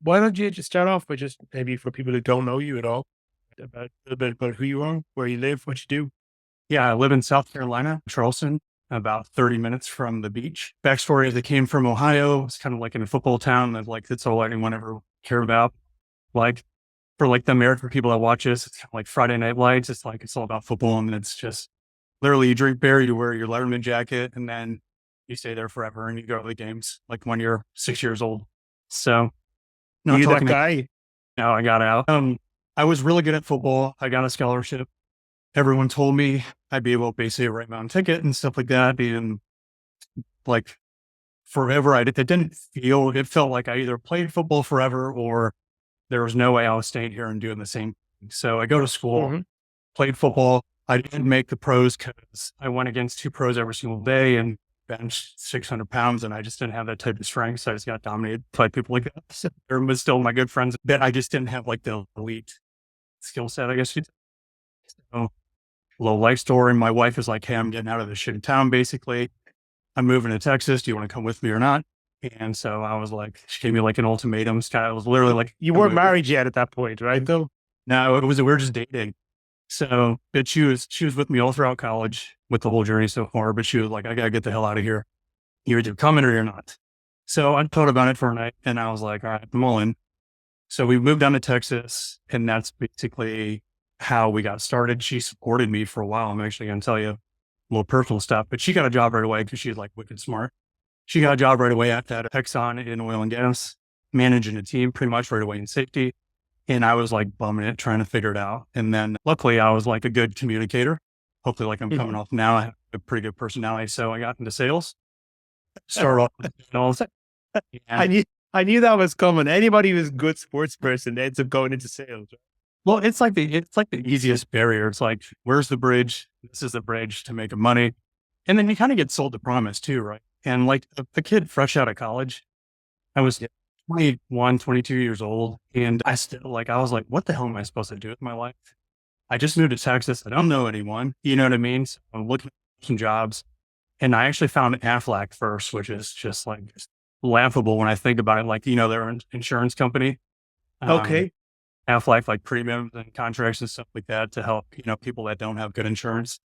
Why don't you just start off with just maybe for people who don't know you at all, about a little bit about who you are, where you live, what you do? Yeah, I live in South Carolina, Charleston, about 30 minutes from the beach. Backstory is I came from Ohio. It's kind of like in a football town that like that's all anyone ever cared about. Like for like the American people that watch this, it's kind of like Friday Night Lights. It's like it's all about football, and it's just literally you drink beer, you wear your Letterman jacket, and then you stay there forever and you go to the games like when you're 6 years old. So not You that talking guy? how I got out. I was really good at football. I got a scholarship. Everyone told me I'd be able to basically write my own ticket and stuff like that. And like forever, it didn't feel, it felt like I either played football forever or there was no way I was staying here and doing the same thing. So I go to school, Hmm. played football. I didn't make the pros because I went against two pros every single day and benched 600 pounds. And I just didn't have that type of strength. So I just got dominated by people like that. So there was still my good friends, but I just didn't have like the elite skill set, I guess you'd say. So, little life story. My wife is like, "Hey, I'm getting out of this shitty town. Basically, I'm moving to Texas. Do you want to come with me or not?" And so I was like, she gave me like an ultimatum. It was literally like, You "I'm weren't moving." married yet at that point, right? Though. No, we were just dating. So, but she was with me all throughout college with the whole journey so far. But she was like, "I gotta get the hell out of here. You're either coming or you're not." So I thought about it for a night, and I was like, "All right, I'm all in." So we moved down to Texas, and that's basically how we got started. She supported me for a while. I'm actually going to tell you a little personal stuff, but she got a job right away because she's like wicked smart. She got a job right away after that at Exxon in oil and gas, managing a team pretty much right away in safety. And I was like bumming it, trying to figure it out. And then luckily I was like a good communicator. Hopefully, like I'm coming Mhm. off now, I have a pretty good personality. So I got into sales, started off with sales. I And knew, I knew that was coming. Anybody who's a good sports person ends up going into sales. well, it's like the easiest barrier. It's like, where's the bridge? This is the bridge to making money. And then you kind of get sold the promise too, right? And like a kid fresh out of college, I was Yeah. 21, 22 years old. And I still like, I was like, what the hell am I supposed to do with my life? I just moved to Texas. I don't know anyone. You know what I mean? So I'm looking at some jobs and I actually found Aflac first, which is just like laughable when I think about it. Like, they're an insurance company. Um, Okay. Aflac like premiums and contracts and stuff like that to help, people that don't have good insurance.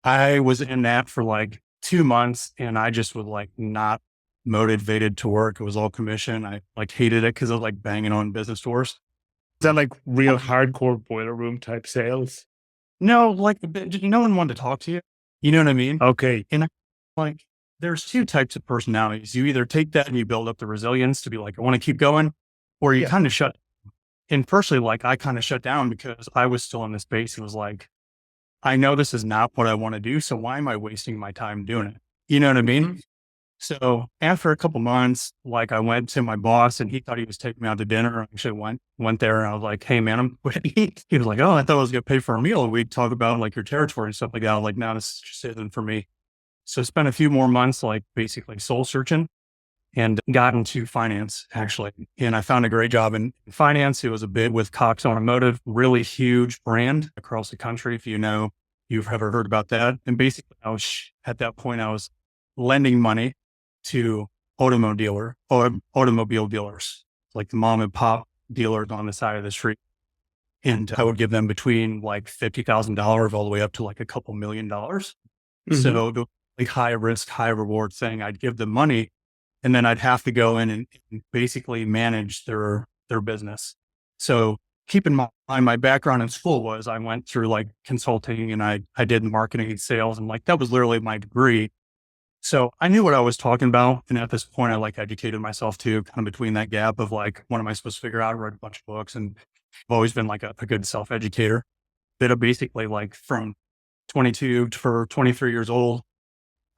I was in that for like 2 months and I just was like not motivated to work. It was all commission. I like hated it because I was like banging on business doors. Is that like real hardcore boiler room type sales? No, like no one wanted to talk to you. You know what I mean? Okay. And like, there's two types of personalities. You either take that and you build up the resilience to be like, I want to keep going, or you Yeah. kind of shut. And personally, like I kind of shut down because I was still in this space and was like, I know this is not what I want to do. So why am I wasting my time doing it? You know what I mean? Mhm. So after a couple months, like I went to my boss and he thought he was taking me out to dinner. I actually went there and I was like, "Hey man, I'm quitting." He was like, "Oh, I thought I was going to pay for a meal. We'd talk about like your territory and stuff like that." I was like, "No, this just isn't for me." So spent a few more months, like basically soul searching and got into finance actually. And I found a great job in finance. It was a bid with Cox Automotive, really huge brand across the country. If you've ever heard about that. And basically at that point, I was lending money to automobile dealers, like the mom and pop dealers on the side of the street. And I would give them between like $50,000 all the way up to like a couple $1,000,000. Hmm. So the like high risk, high reward thing, I'd give them money and then I'd have to go in and basically manage their business. So keep in mind, my background in school was I went through like consulting and I did marketing and sales and like that was literally my degree. So I knew what I was talking about. And at this point, I like educated myself too, kind of between that gap of like, what am I supposed to figure out? I read a bunch of books and I've always been like a good self educator. That basically like from 22 for 23 years old,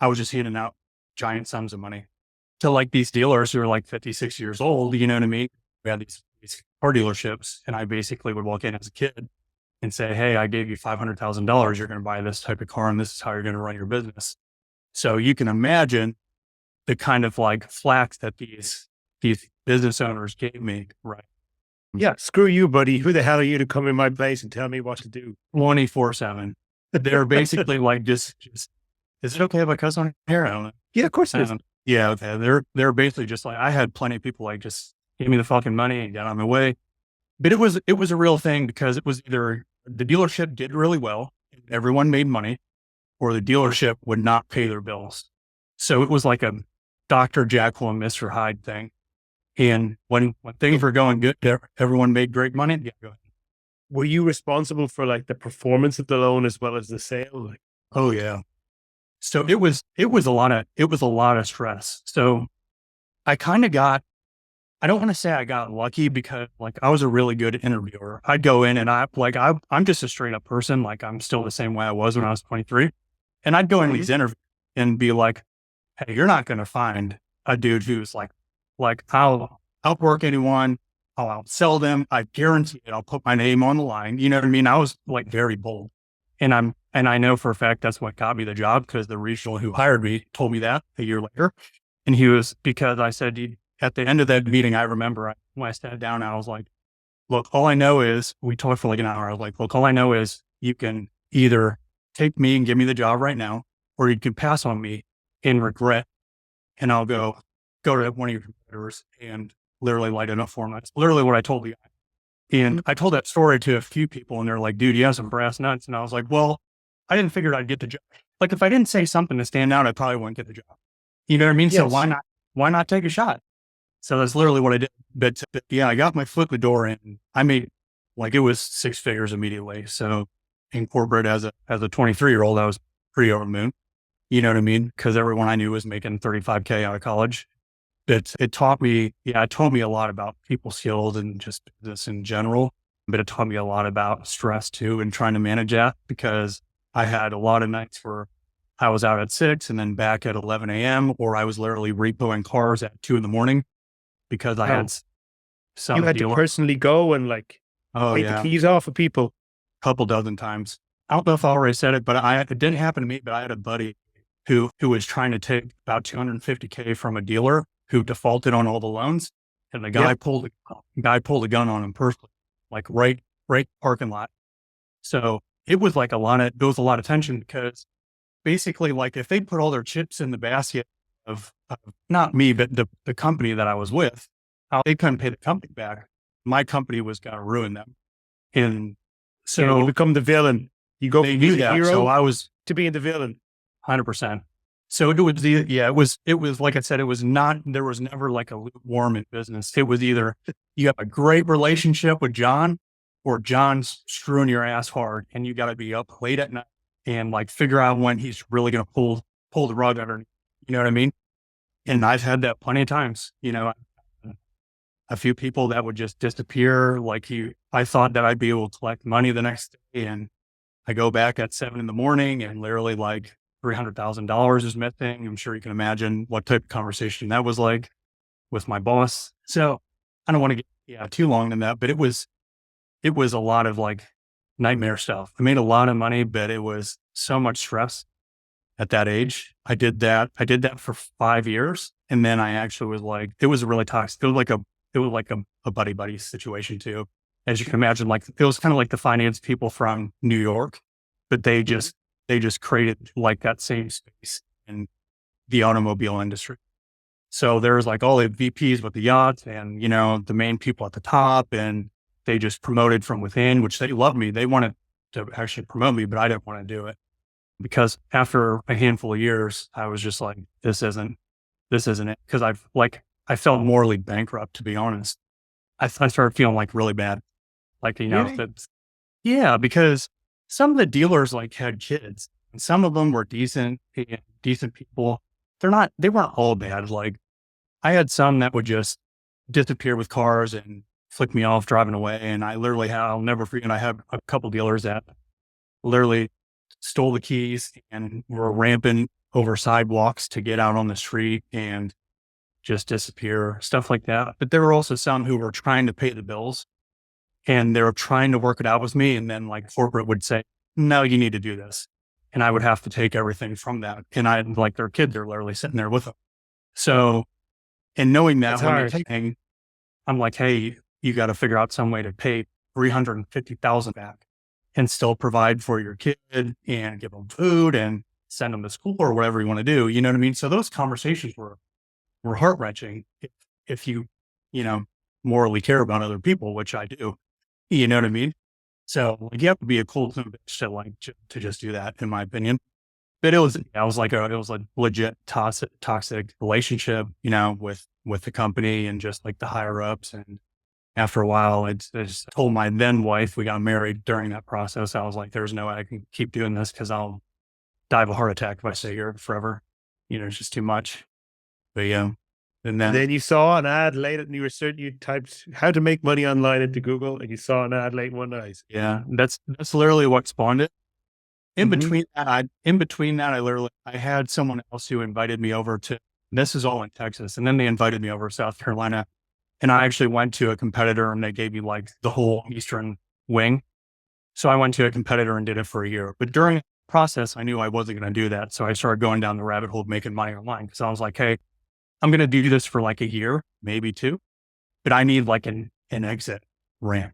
I was just handing out giant sums of money to like these dealers who are like 56 years old. You know what I mean? We had these car dealerships and I basically would walk in as a kid and say, "Hey, I gave you $500,000. You're going to buy this type of car and this is how you're going to run your business." So you can imagine the kind of like flack that these business owners gave me, right? Yeah. Screw you, buddy. Who the hell are you to come in my place and tell me what to do? 24/7. They're basically like, just, is it okay if I cuss on here? I don't know. Yeah, of course it is. Yeah, okay. They're basically just like, I had plenty of people like just, gave me the fucking money and got on my way. But it was a real thing because it was either the dealership did really well, everyone made money, or the dealership would not pay their bills. So it was like a Dr. Jekyll and Mr. Hyde thing. And when things were going good, everyone made great money. Yeah, go ahead. Were you responsible for like the performance of the loan as well as the sale? Like, Oh yeah. So it was a lot of stress. So I kind of got, I don't want to say I got lucky because like I was a really good interviewer. I'd go in and I'm just a straight up person. Like I'm still the same way I was when I was 23. And I'd go in these interviews and be like, hey, you're not going to find a dude who's like I'll outwork anyone. I'll outsell them. I guarantee it. I'll put my name on the line. You know what I mean? I was like very bold. And I know for a fact that's what got me the job because the regional who hired me told me that a year later. And he was, because I said, at the end of that meeting, I remember when I sat down, I was like, look, all I know is we talked for like an hour. I was like, look, all I know is you can either take me and give me the job right now, or you can pass on me in regret. And I'll go to one of your competitors and literally light it up for them. That's literally what I told the guy. And I told that story to a few people and they're like, dude, you have some brass nuts. And I was like, well, I didn't figure I'd get the job. Like if I didn't say something to stand out, I probably wouldn't get the job. You know what I mean? So yes. why not take a shot? So that's literally what I did. But yeah, I got my foot in the door and I made like, it was 6 figures immediately. So in corporate as a 23-year-old, I was pretty over the moon. You know what I mean? Cause everyone I knew was making 35K out of college. But it taught me a lot about people skills and just business in general. But it taught me a lot about stress too and trying to manage that because I had a lot of nights where I was out at 6 and then back at 11 a.m. or I was literally repoing cars at 2 a.m. because I had some You had to dealer. personally go and like Oh take the yeah, keys off of people. couple dozen times. I don't know if I already said it, but it didn't happen to me, but I had a buddy who was trying to take about 250K from a dealer who defaulted on all the loans. And the guy pulled a gun on him personally, like right parking lot. So it was like there was a lot of tension because basically like if they put all their chips in the basket of not me, but the company that I was with, how they couldn't pay the company back. My company was going to ruin them. And Yeah, you so become the villain. You go they from knew being the that. hero So I was to being the villain. 100%. So it was like I said, there was never like a lukewarm in business. It was either you have a great relationship with John or John's screwing your ass hard and you got to be up late at night and like figure out when he's really going to pull the rug underneath. You know what I mean? And I've had that plenty of times, a few people that would just disappear. I thought that I'd be able to collect money the next day and I go back at 7 a.m. and literally like $300,000 is missing. I'm sure you can imagine what type of conversation that was like with my boss. So I don't want to get too long in that, but it was a lot of like nightmare stuff. I made a lot of money, but it was so much stress at that age. I did that for 5 years. And then I actually was like, it was really toxic. It was like a buddy situation too. As you can imagine, like it was kind of like the finance people from New York, but they just created like that same space in the automobile industry. So there was like all the VPs with the yachts and, the main people at the top, and they just promoted from within, which they loved me. They wanted to actually promote me, but I didn't want to do it because after a handful of years, I was just like, this isn't it. Cause I felt morally bankrupt, to be honest. I started feeling like really bad. Like, Really? yeah, because some of the dealers like had kids and some of them were decent people. They weren't all bad. Like I had some that would just disappear with cars and flick me off driving away. And I'll never forget. I have a couple dealers that literally stole the keys and were ramping over sidewalks to get out on the street and just disappear, stuff like that. But there were also some who were trying to pay the bills and they were trying to work it out with me. And then like corporate would say, no, you need to do this. And I would have to take everything from that. And I like their kids are literally sitting there with them. So, and knowing that It's when you're hard. taking, I'm like, hey, you got to figure out some way to pay 350,000 back and still provide for your kid and give them food and send them to school or whatever you want to do. You know what I mean? So those conversations were heart wrenching. If you, you know, morally care about other people, which I do. You know what I mean? So like you have to be a cool son of a bitch to like to just do that, in my opinion. But it was it was a legit toxic relationship, with the company and just like the higher ups. And after a while, I just told my then wife, we got married during that process. I was like, there's no way I can keep doing this because I'll die of a heart attack if I stay here forever. It's just too much. But yeah. And And then, then you saw an ad late and you typed how to make money online into Google and you saw an ad late one night. yeah, that's literally what spawned it. Mm-hmm. In between that, I had someone else who invited me over to, this is all in Texas. And then they invited me over to South Carolina, and I actually went to a competitor and they gave me like the whole Eastern wing. So I went to a competitor and did it for a year. But during the process, I knew I wasn't going to do that. So I started going down the rabbit hole of making money online because I was like, hey, I'm going to do this for like a year, maybe two, but I need like an exit ramp.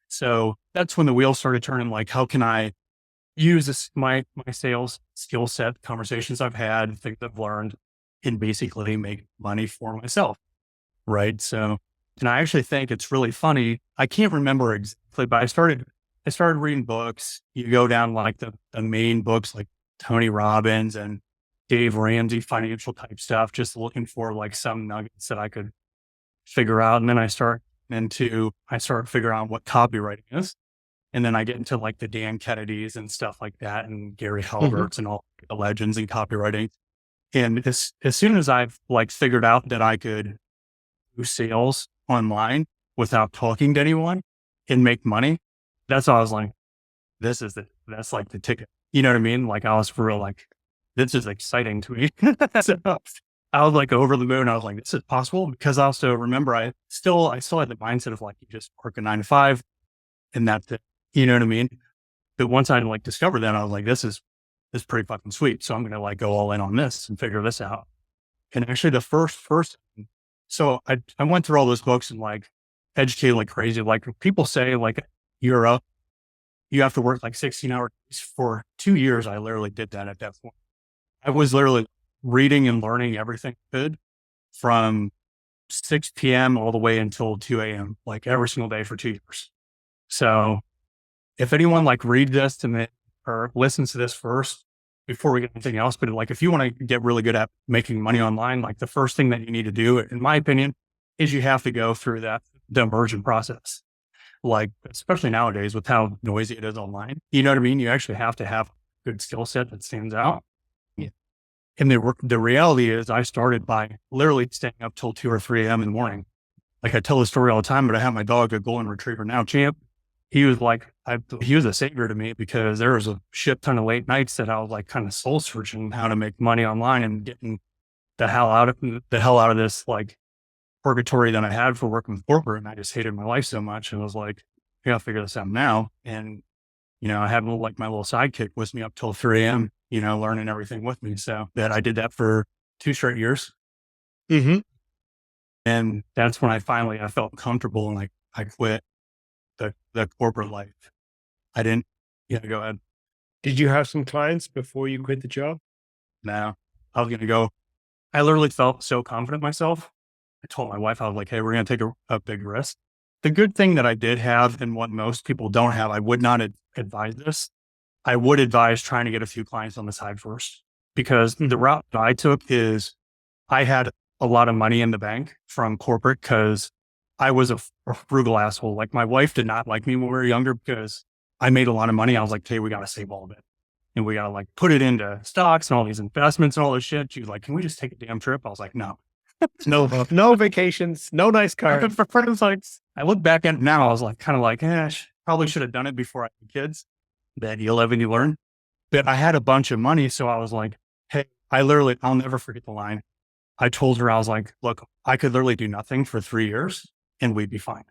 So that's when the wheels started turning. Like, how can I use my sales skill set, conversations I've had, things I've learned, and basically make money for myself. Right. So, and I actually think it's really funny. I can't remember exactly, but I started reading books. You go down like the main books like Tony Robbins and Dave Ramsey, financial type stuff, just looking for like some nuggets that I could figure out. And then I start figuring out what copywriting is. And then I get into like the Dan Kennedy's and stuff like that, and Gary Mm-hmm. Halbert's and all the legends in copywriting. And as soon as I've like figured out that I could do sales online without talking to anyone and make money, that's all I was like, that's like the ticket. You know what I mean? Like I was for real, like, this is exciting to me. So I was like over the moon. I was like, this is possible, because I also remember I still had the mindset of like, you just work a 9 to 5 and that's it. You know what I mean? But once I like discovered that, I was like, this is pretty fucking sweet. So I'm going to like go all in on this and figure this out. And actually the first, so I went through all those books and like educated like crazy. Like people say like, you have to work like 16 hours for 2 years. I literally did that at that point. I was literally reading and learning everything I could from 6 p.m. all the way until 2 a.m., like every single day for 2 years. So if anyone like read this to me or listens to this first before we get anything else, but like if you want to get really good at making money online, like the first thing that you need to do, in my opinion, is you have to go through the immersion process. Like, especially nowadays with how noisy it is online, you know what I mean? You actually have to have a good skill set that stands out. Yeah. And the reality is I started by literally staying up till 2 or 3 a.m. in the morning. Like I tell the story all the time, but I have my dog, a golden retriever now, Champ. He was like, he was a savior to me, because there was a shit ton of late nights that I was like kind of soul searching how to make money online and getting the hell out of this like purgatory that I had for working with corporate. And I just hated my life so much. And I was like, I gotta figure this out now. And, I had like my little sidekick with me up till 3 a.m., learning everything with me. So that I did that for 2 straight years. Mm-hmm. And that's when I felt comfortable, and I quit the corporate life. I didn't, go ahead. Did you have some clients before you quit the job? No, I was going to go. I literally felt so confident in myself. I told my wife, I was like, hey, we're going to take a big risk. The good thing that I did have, and what most people don't have, I would not advise this. I would advise trying to get a few clients on the side first, because the route that I took is I had a lot of money in the bank from corporate because I was a frugal asshole. Like my wife did not like me when we were younger because I made a lot of money. I was like, hey, we got to save all of it. And we got to like put it into stocks and all these investments and all this shit. She was like, can we just take a damn trip? I was like, no. No vacations, no nice cars. For friends, like, I look back at it now, I was like, kind of like, probably should have done it before I had kids. Then you live and you learn. But I had a bunch of money. So I was like, hey, I'll never forget the line. I told her, I was like, look, I could literally do nothing for 3 years and we'd be fine.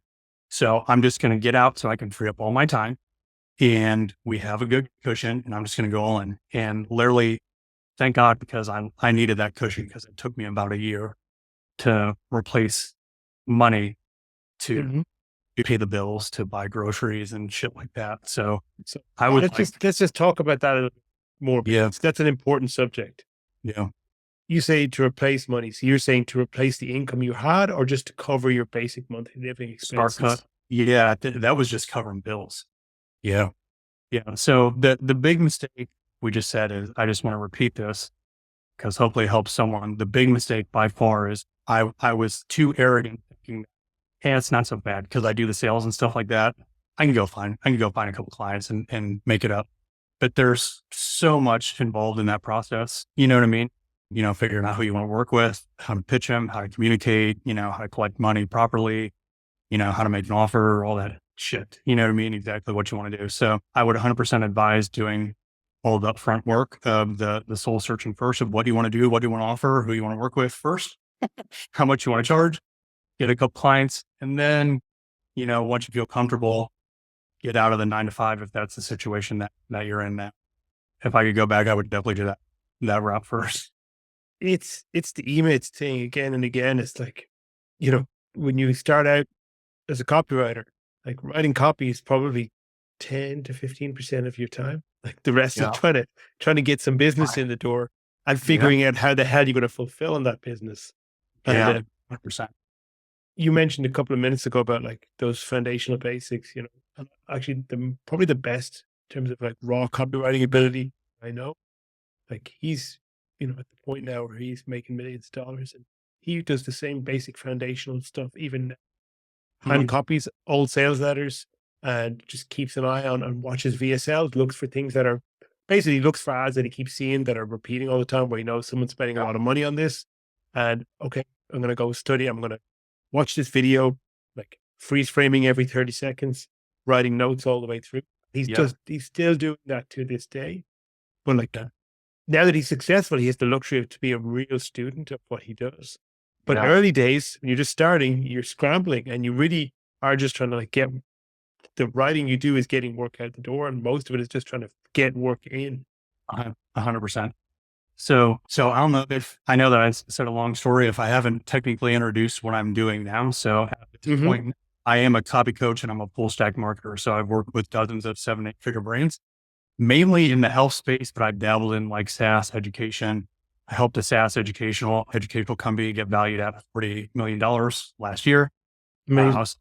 So I'm just going to get out so I can free up all my time, and we have a good cushion, and I'm just going to go all in. And literally, thank God, because I needed that cushion, because it took me about a year to replace money to pay the bills, to buy groceries and shit like that. So I would let's just talk about that a little more. Yeah. That's an important subject. Yeah. you say to replace money. So you're saying to replace the income you had, or just to cover your basic monthly living Start cut. expenses? Yeah, that was just covering bills. Yeah. Yeah. So the big mistake we just said is, I just want to repeat this because hopefully it helps someone. The big mistake by far is I was too arrogant thinking, hey, it's not so bad because I do the sales and stuff like that. I can go find a couple clients and make it up. But there's so much involved in that process. You know what I mean? Figuring out who you want to work with, how to pitch them, how to communicate, how to collect money properly, how to make an offer, all that shit. You know what I mean? Exactly what you want to do. So I would 100% advise doing all the upfront work of the soul searching first of what do you want to do? What do you want to offer? Who you want to work with first? How much you want to charge? Get a couple clients. And then, once you feel comfortable, get out of the 9 to 5 if that's the situation that you're in now. If I could go back, I would definitely do that route first. It's the image thing again and again. It's like, when you start out as a copywriter, like writing copy is probably 10 to 15% of your time. Like the rest is Yeah. trying to get some business Right. in the door and Yeah. figuring out how the hell you're going to fulfill on that business. And Yeah. 100%. you mentioned a couple of minutes ago about like those foundational basics, and actually probably the best in terms of like raw copywriting ability I know. Like he's, at the point now where he's making millions of dollars, and he does the same basic foundational stuff, even hand Mhm. copies old sales letters, and just keeps an eye on and watches VSLs, looks for things that are basically looks for ads that he keeps seeing that are repeating all the time, where he knows someone's spending a Yeah. lot of money on this. And okay, I'm going to go study. I'm going to watch this video, like freeze framing every 30 seconds, writing notes all the way through. Yeah. He's still doing that to this day. But like Yeah. now that he's successful, he has the luxury of to be a real student of what he does. But Yeah. early days, when you're just starting, you're scrambling and you really are just trying to like get the writing you do is getting work out the door. And most of it is just trying to get work in. 100%. So I don't know if I know that I said a long story if I haven't technically introduced what I'm doing now. So at this Mm-hmm. point, I am a copy coach and I'm a full stack marketer. So I've worked with dozens of 7, 8 figure brands, mainly in the health space, but I've dabbled in like SaaS education. I helped a SaaS educational company get valued at $40 million last year. I Amazing. was,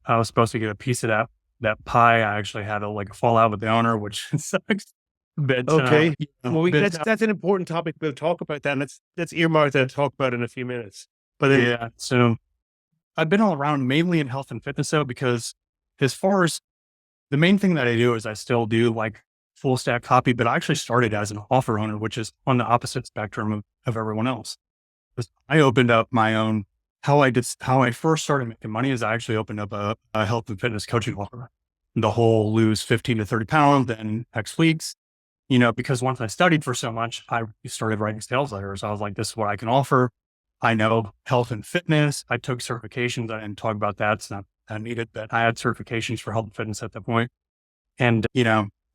I was supposed to get a piece of that pie. I actually had a fallout with the owner, which sucks. But Okay. Well, but that's an important topic. We'll talk about that. And let's earmark that to talk about in a few minutes. But then, yeah. So I've been all around mainly in health and fitness though, because as far as the main thing that I do is I still do like full stack copy, but I actually started as an offer owner, which is on the opposite spectrum of everyone else. 'Cause I opened up my own, how I first started making money is I actually opened up a health and fitness coaching offer. The whole lose 15 to 30 pounds in X weeks, because once I studied for so much, I started writing sales letters. I was like, this is what I can offer. I know health and fitness. I took certifications. I didn't talk about that. It's not that needed, but I had certifications for health and fitness at that point. And,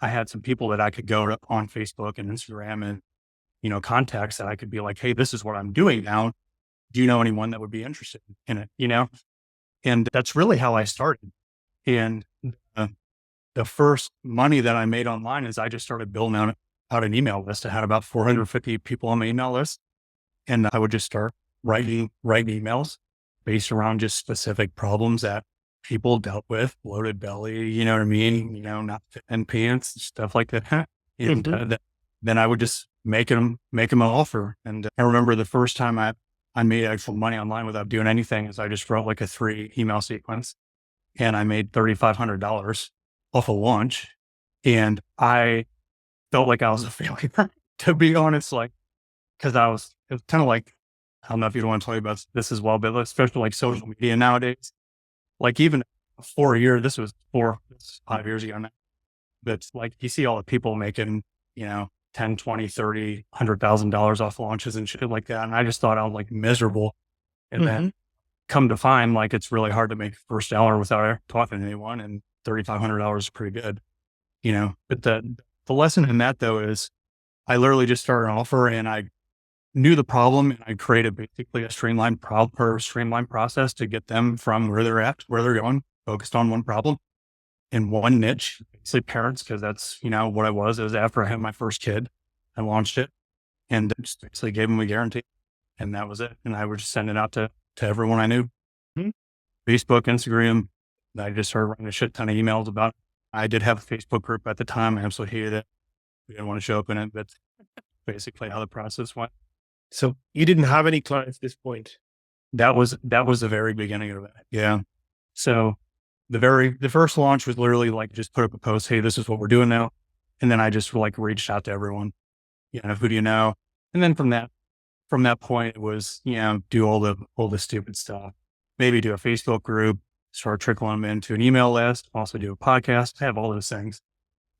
I had some people that I could go to on Facebook and Instagram and, contacts that I could be like, hey, this is what I'm doing now. Do you know anyone that would be interested in it? And that's really how I started. And uh, the first money that I made online is I just started building out an email list. I had about 450 people on my email list. And I would just start writing emails based around just specific problems that people dealt with, bloated belly, you know what I mean? Not fitting pants, stuff like that. And Mhm. then I would just make them an offer. And I remember the first time I made actual money online without doing anything is I just wrote like a 3 email sequence and I made $3,500 off a launch. And I felt like I was a failure, to be honest, like, because it was kind of like, I don't know if you don't want to tell you about this as well, but especially like social media nowadays, like even for a year, this was 5 years ago now, but like you see all the people making, 10, 20, 30, $100,000 off launches and shit like that. And I just thought I was like miserable. And then Mhm. come to find like, it's really hard to make first dollar without talking to anyone. And $3,500 is pretty good, but the lesson in that though is I literally just started an offer and I knew the problem and I created basically a streamlined process to get them from where they're at, where they're going, focused on one problem in one niche, basically parents, because that's, what I was. It was after I had my first kid, I launched it. and just basically gave them a guarantee, and that was it. And I would just send it out to everyone I knew. Mhm. Facebook, Instagram. I just started writing a shit ton of emails about it. I did have a Facebook group at the time. I absolutely hated it. We didn't want to show up in it, but basically how the process went. So you didn't have any clients at this point. That was the very beginning of it. Yeah. So the first launch was literally like just put up a post, hey, this is what we're doing now. And then I just like reached out to everyone, who do you know? And then from that point it was, do all the stupid stuff. Maybe do a Facebook group, start trickling them into an email list, also do a podcast, have all those things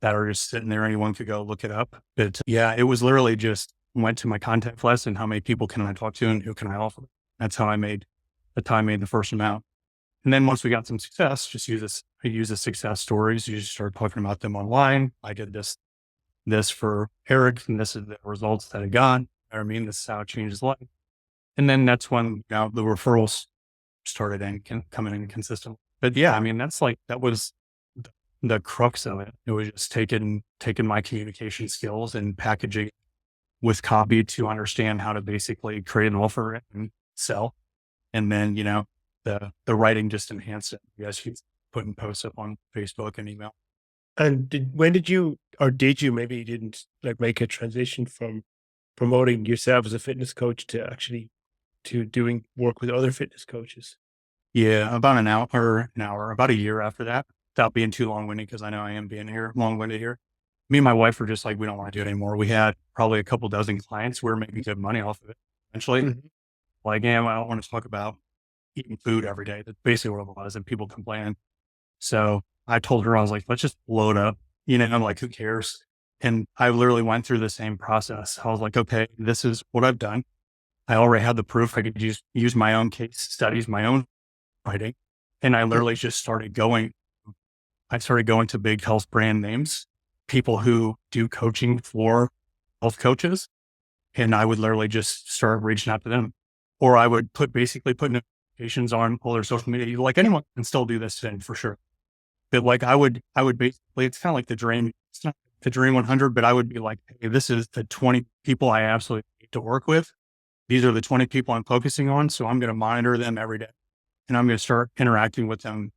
that are just sitting there. Anyone could go look it up. But yeah, it was literally just went to my contact list and how many people can I talk to and who can I offer? That's how I made the first amount. And then once we got some success, I use the success stories. You just start talking about them online. I did this for Eric, and this is the results that I got. I mean, this is how it changed his life. And then that's when the referrals started coming in consistently. But yeah, I mean, that was the crux of it. It was just taking my communication skills and packaging with copy to understand how to basically create an offer and sell. And then, the writing just enhanced it. You guys keep putting posts up on Facebook and email. And did you maybe you didn't like make a transition from promoting yourself as a fitness coach to actually to doing work with other fitness coaches? Yeah, about an hour, about a year after that, without being too long-winded, because I know I am being long-winded here. Me and my wife were just like, we don't want to do it anymore. We had probably a couple dozen clients. We were making good money off of it. Eventually, Mhm. like, I don't want to talk about eating food every day. That's basically what it was, and people complain. So I told her, I was like, let's just blow it up. I'm like, who cares? And I literally went through the same process. I was like, okay, this is what I've done. I already had the proof. I could use my own case studies, my own writing. And I literally just I started going to big health brand names, people who do coaching for health coaches. And I would literally just start reaching out to them. Or I would put notifications on all their social media. Like, anyone can still do this thing for sure. But like I would basically, it's kind of like the dream. It's not the dream 100, but I would be like, hey, this is the 20 people I absolutely need to work with. These are the 20 people I'm focusing on. So I'm going to monitor them every day, and I'm going to start interacting with them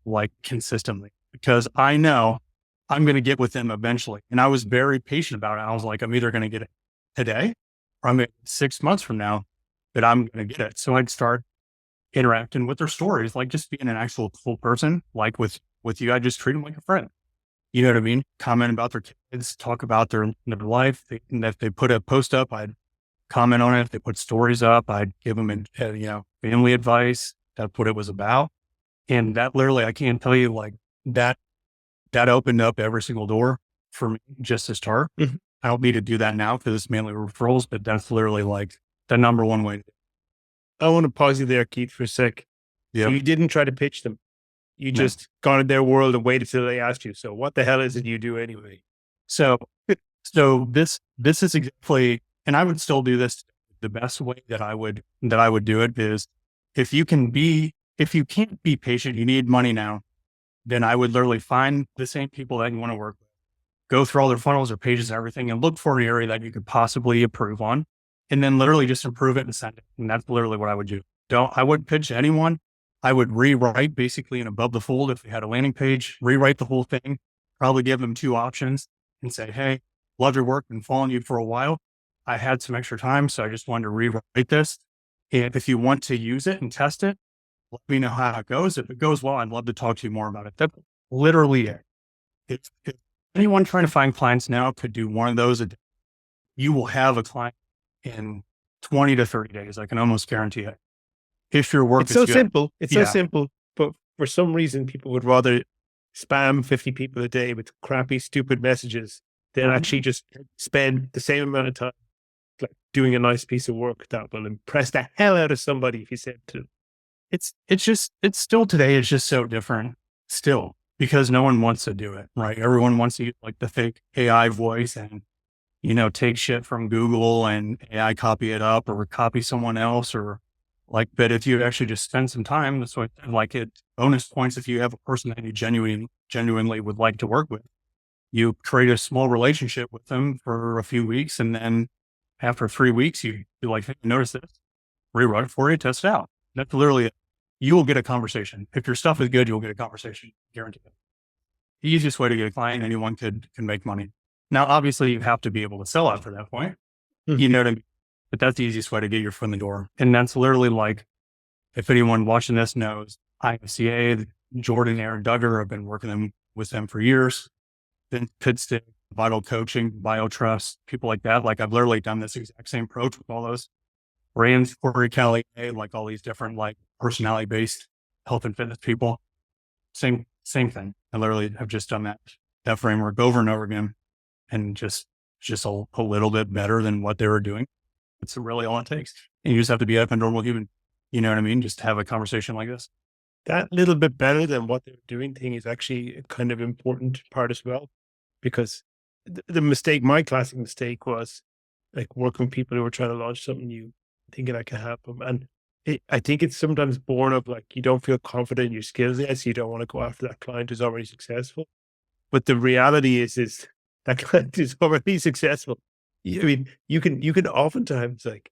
like consistently, because I know I'm going to get with them eventually. And I was very patient about it. I was like, I'm either going to get it today or I'm going to get it 6 months from now, but I'm going to get it. So I'd start interacting with their stories, like just being an actual full person, like with you. I just treat them like a friend. You know what I mean? Comment about their kids, talk about their life. And if they put a post up, I'd comment on it. If they put stories up, I'd give them, family advice. That's what it was about. And that literally, I can't tell you, like, that opened up every single door for me just to start. Mhm. I don't need to do that now because it's mainly referrals, but that's literally like the number one way. I want to pause you there, Keith, for a sec. So Yep. you didn't try to pitch them. You No. just got in their world and waited till they asked you. So what the hell is it you do anyway? So, this is exactly, and I would still do this. The best way that I would do it is, if you can't be patient, you need money now, then I would literally find the same people that you want to work with, go through all their funnels, their pages, and everything, and look for an area that you could possibly improve on, and then literally just improve it and send it. And that's literally what I would do. I wouldn't pitch to anyone. I would rewrite basically in above the fold. If we had a landing page, rewrite the whole thing, probably give them 2 options and say, hey, love your work, been following you for a while. I had some extra time, so I just wanted to rewrite this. And if you want to use it and test it, let me know how it goes. If it goes well, I'd love to talk to you more about it. That's literally it. If anyone trying to find clients now could do one of those a day, you will have a client in 20 to 30 days. I can almost guarantee it. If your work It's is so good. simple. It's so Yeah. simple. But for some reason, people would rather spam 50 people a day with crappy, stupid messages than actually just spend the same amount of time like doing a nice piece of work that will impress the hell out of somebody if you said to them. It's still today, it's just so different still, because no one wants to do it, right? Everyone wants to use like the fake AI voice and, take shit from Google and AI copy it up or copy someone else, or like, but if you actually just spend some time, that's what, like, it bonus points if you have a person that you genuinely would like to work with. You create a small relationship with them for a few weeks, and then After 3 weeks, you like, hey, notice this, rewrite it for you, test it out. That's literally it. You will get a conversation. If your stuff is good, you'll get a conversation, guaranteed. The easiest way to get a client, anyone can make money. Now, obviously, you have to be able to sell after that point. Mhm. You know what I mean? But that's the easiest way to get your foot in the door. And that's literally like, if anyone watching this knows, IFCA, Jordan, Aaron Duggar, I've been working with them for years. Then Pitstick, Vital Coaching, BioTrust, people like that. Like I've literally done this exact same approach with all those brands, Corey Kelly, like all these different like personality based health and fitness people. Same thing. I literally have just done that framework over and over again, and just a little bit better than what they were doing. It's really all it takes. And you just have to be a normal human. You know what I mean? Just have a conversation like this. That little bit better than what they're doing thing is actually a kind of important part as well, because the mistake, my classic mistake was like working with people who were trying to launch something new, thinking I can help them. And I think it's sometimes born of like, you don't feel confident in your skills yet, so you don't want to go after that client who's already successful. But the reality is that client is already successful. I mean, you can oftentimes like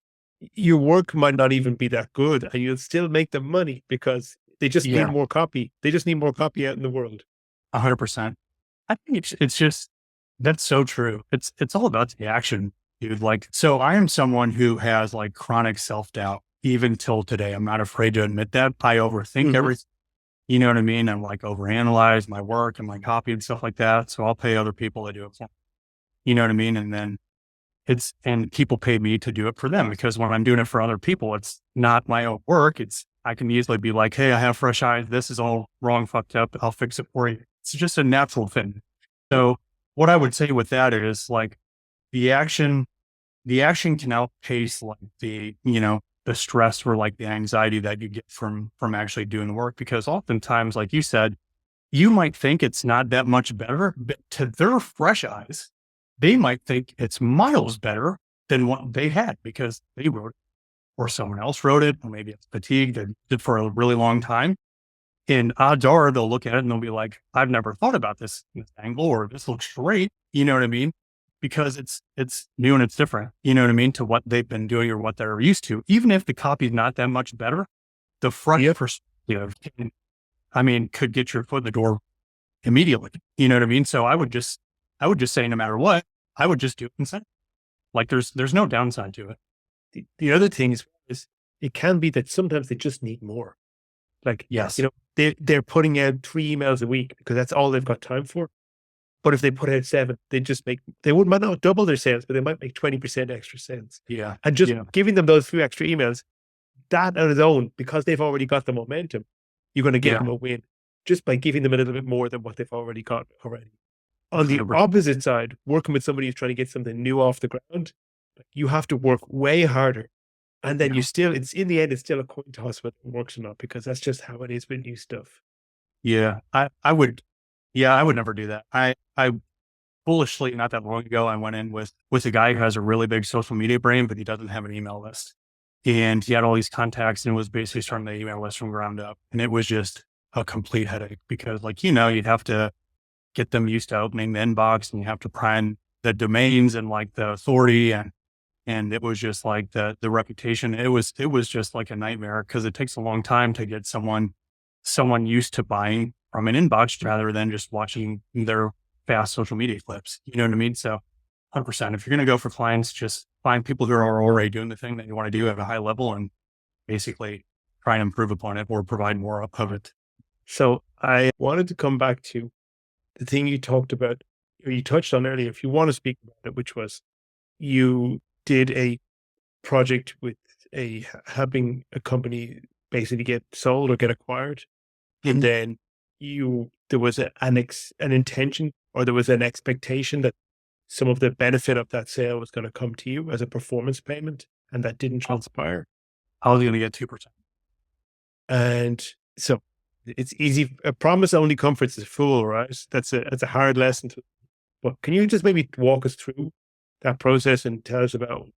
your work might not even be that good and you'll still make the money because they just need Yeah, more copy. They just need more copy out in the world. 100%. I think it's just, that's so true. It's all about the action, dude. Like, so I am someone who has like chronic self-doubt even till today. I'm not afraid to admit that. I overthink Mhm. everything. You know what I mean? I'm like overanalyze my work and my copy and stuff like that. So I'll pay other people to do it for me. You know what I mean? And then and people pay me to do it for them, because when I'm doing it for other people, it's not my own work. I can easily be like, hey, I have fresh eyes. This is all wrong, fucked up. I'll fix it for you. It's just a natural thing. So what I would say with that is like the action, can outpace like the stress or like the anxiety that you get from actually doing the work. Because oftentimes, like you said, you might think it's not that much better, but to their fresh eyes, they might think it's miles better than what they had because they wrote it or someone else wrote it, or maybe it's fatigued and did for a really long time. And odds are they'll look at it and they'll be like, I've never thought about this angle, or this looks great. You know what I mean? Because it's new and it's different, you know what I mean, to what they've been doing or what they're used to. Even if the copy is not that much better, the fresh Yep. perspective could get your foot in the door immediately. You know what I mean? So I would just say no matter what, I would just do it and send it. Like there's no downside to it. The other thing is it can be that sometimes they just need more. Like, Yes. they're putting out 3 emails a week because that's all they've got time for. But if they put out 7, they might not double their sales, but they might make 20% extra sales. Yeah. And just Yeah. giving them those few extra emails, that on its own, because they've already got the momentum, you're going to give Yeah. them a win just by giving them a little bit more than what they've already got already. On the 100%. opposite side, working with somebody who's trying to get something new off the ground, you have to work way harder. And then Yeah. it's in the end, it's still a coin toss whether it works or not, because that's just how it is with new stuff. Yeah. I would never do that. I foolishly, not that long ago, I went in with a guy who has a really big social media brain, but he doesn't have an email list. And he had all these contacts and was basically starting the email list from ground up. And it was just a complete headache because you'd have to get them used to opening the inbox, and you have to prime the domains and like the authority, and it was just like the reputation. It was just like a nightmare because it takes a long time to get someone used to buying from an inbox rather than just watching their fast social media clips. You know what I mean? So 100%, if you're going to go for clients, just find people who are already doing the thing that you want to do at a high level and basically try and improve upon it or provide more of it. So I wanted to come back to the thing you talked about, or you touched on earlier, if you want to speak about it, which was you did a project with helping a company basically get sold or get acquired. And Mhm. then there was an intention, or there was an expectation that some of the benefit of that sale was going to come to you as a performance payment, and that didn't I was, transpire. I was going to get 2%. And so it's easy. A promise only comforts the fool, right? That's a hard lesson to. But can you just maybe walk us through that process and tell us about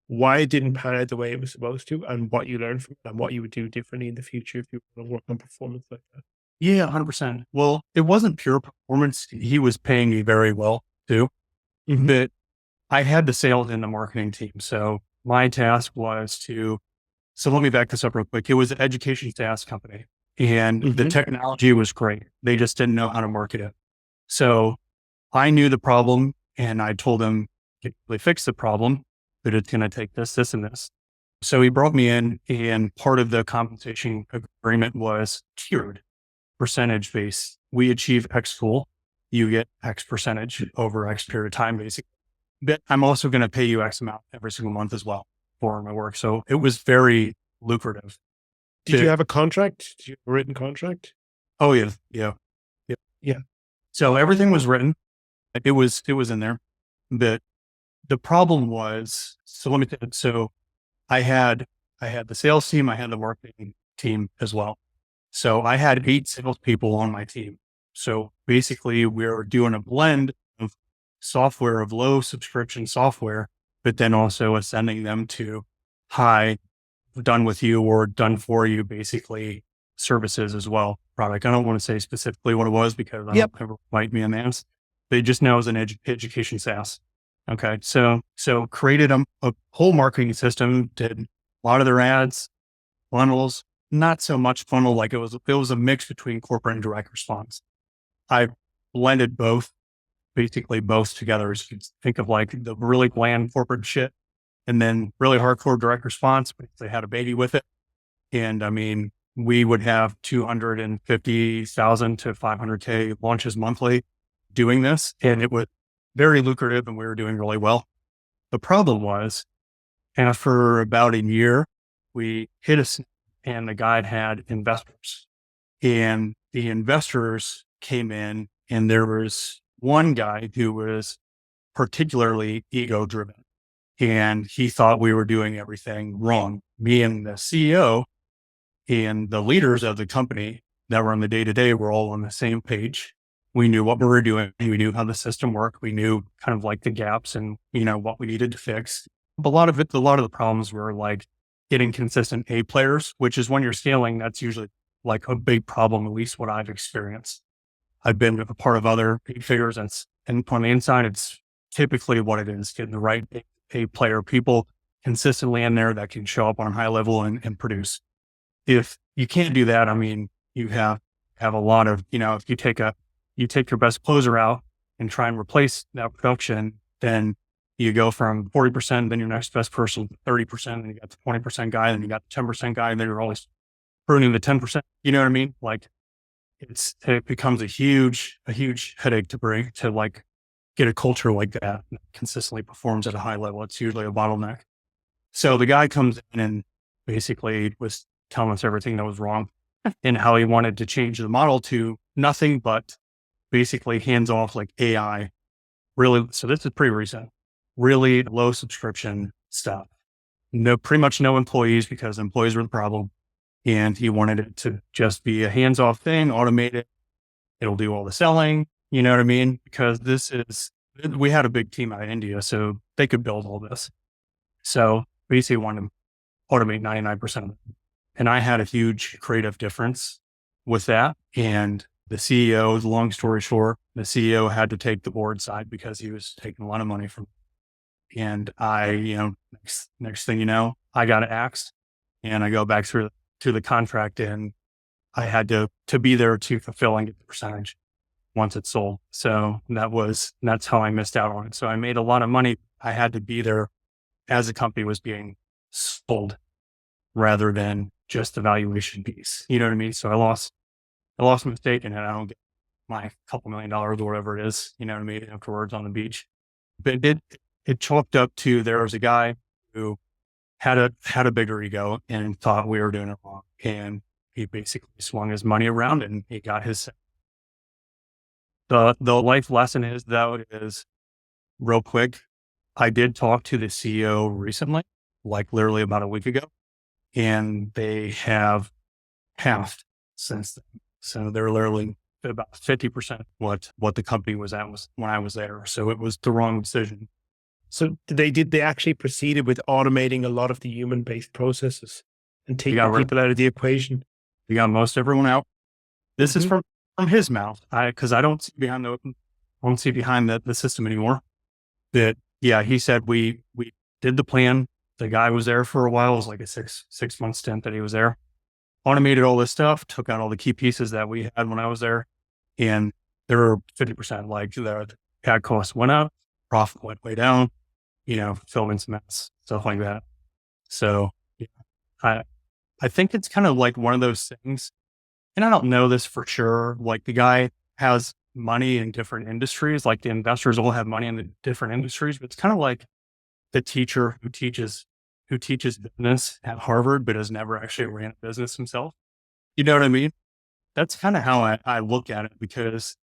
why it didn't pan out the way it was supposed to, and what you learned from it, and what you would do differently in the future if you want to work on performance like that? Yeah, 100%. Well, it wasn't pure performance. He was paying me very well too, Mhm. but I had the sales and the marketing team. So my task was so let me back this up real quick. It was an education SaaS company and the Hmm. technology was great. They just didn't know how to market it. So I knew the problem and I told him, they fix the problem, but it's going to take this, this, and this. So he brought me in and part of the compensation agreement was tiered percentage based. We achieve X goal, you get X percentage over X period of time, basically. But I'm also going to pay you X amount every single month as well for my work. So it was very lucrative. Did you have a contract? Did you have a written contract? Oh yeah. Yeah. Yeah. Yeah. So everything was written. It was in there. But the problem was, so let me, so I had the sales team, I had the marketing team as well. So I had 8 salespeople on my team. So basically we were doing a blend of software, of low subscription software, but then also ascending them to high done with you or done for you, basically services as well. Product. I don't want to say specifically what it was because I Yep. don't ever bite me on the ass. They just know as an education SaaS. Okay. So created a whole marketing system, did a lot of their ads, funnels, not so much funnel. Like it was a mix between corporate and direct response. I blended both, basically both together. So you can think of like the really bland corporate shit and then really hardcore direct response, but they had a baby with it. And I mean, we would have 250,000 to 500K launches monthly doing this. And it was very lucrative and we were doing really well. The problem was after about a year, we hit a snap and the guy had investors and the investors came in and there was one guy who was particularly ego driven and he thought we were doing everything wrong. Me and the CEO and the leaders of the company that were on the day to day were all on the same page. We knew what we were doing. We knew how the system worked. We knew kind of like the gaps and, what we needed to fix. But a lot of the problems were like getting consistent A players, which is when you're scaling, that's usually like a big problem, at least what I've experienced. I've been a part of other eight figures and on the inside, it's typically what it is, getting the right A player people consistently in there that can show up on a high level and produce. If you can't do that, I mean, you have a lot of, if you take your best closer out and try and replace that production, then you go from 40%, then your next best person, 30%, and you got the 20% guy, then you got the 10% guy, and then you're always pruning the 10%. You know what I mean? Like it becomes a huge headache to bring to like get a culture like that consistently performs at a high level. It's usually a bottleneck. So the guy comes in and basically was telling us everything that was wrong and how he wanted to change the model to nothing but basically hands off like AI. Really. So this is pretty recent, really low subscription stuff. No, pretty much no employees because employees were the problem. And he wanted it to just be a hands off thing, automated. It'll do all the selling. You know what I mean? Because we had a big team out of India, so they could build all this. So basically wanted to automate 99% of it. And I had a huge creative difference with that. And the CEO, long story short, the CEO had to take the board side because he was taking a lot of money from. And I, next thing you know, I got axed and I go back through to the contract and I had to be there to fulfill and get the percentage once it's sold. So that's how I missed out on it. So I made a lot of money. I had to be there as the company was being sold rather than just the valuation piece. You know what I mean? So I lost my stake in it. I don't get my couple $1 million or whatever it is, you know what I mean, afterwards on the beach. But it chalked up to there was a guy who had a bigger ego and thought we were doing it wrong. And he basically swung his money around and he got his. The life lesson is though is real quick. I did talk to the CEO recently, like literally about a week ago, and they have halved since then. So they're literally about 50% what the company was when I was there. So it was the wrong decision. So did they actually proceeded with automating a lot of the human-based processes and taking people out of the equation? We got most everyone out. This is from his mouth. Because I don't see behind the system anymore. That Yeah, he said we did the plan. The guy was there for a while. It was like a six month stint that he was there. Automated all this stuff, took out all the key pieces that we had when I was there, and there were 50%. Like the CAD costs went up, profit went way down. Filming some mess, stuff like that. So yeah, I I think it's kind of like one of those things, and I don't know this for sure. Like the guy has money in different industries, like the investors all have money in the different industries, but it's kind of like the teacher who teaches business at Harvard, but has never actually ran a business himself. You know what I mean? That's kind of how I look at it, because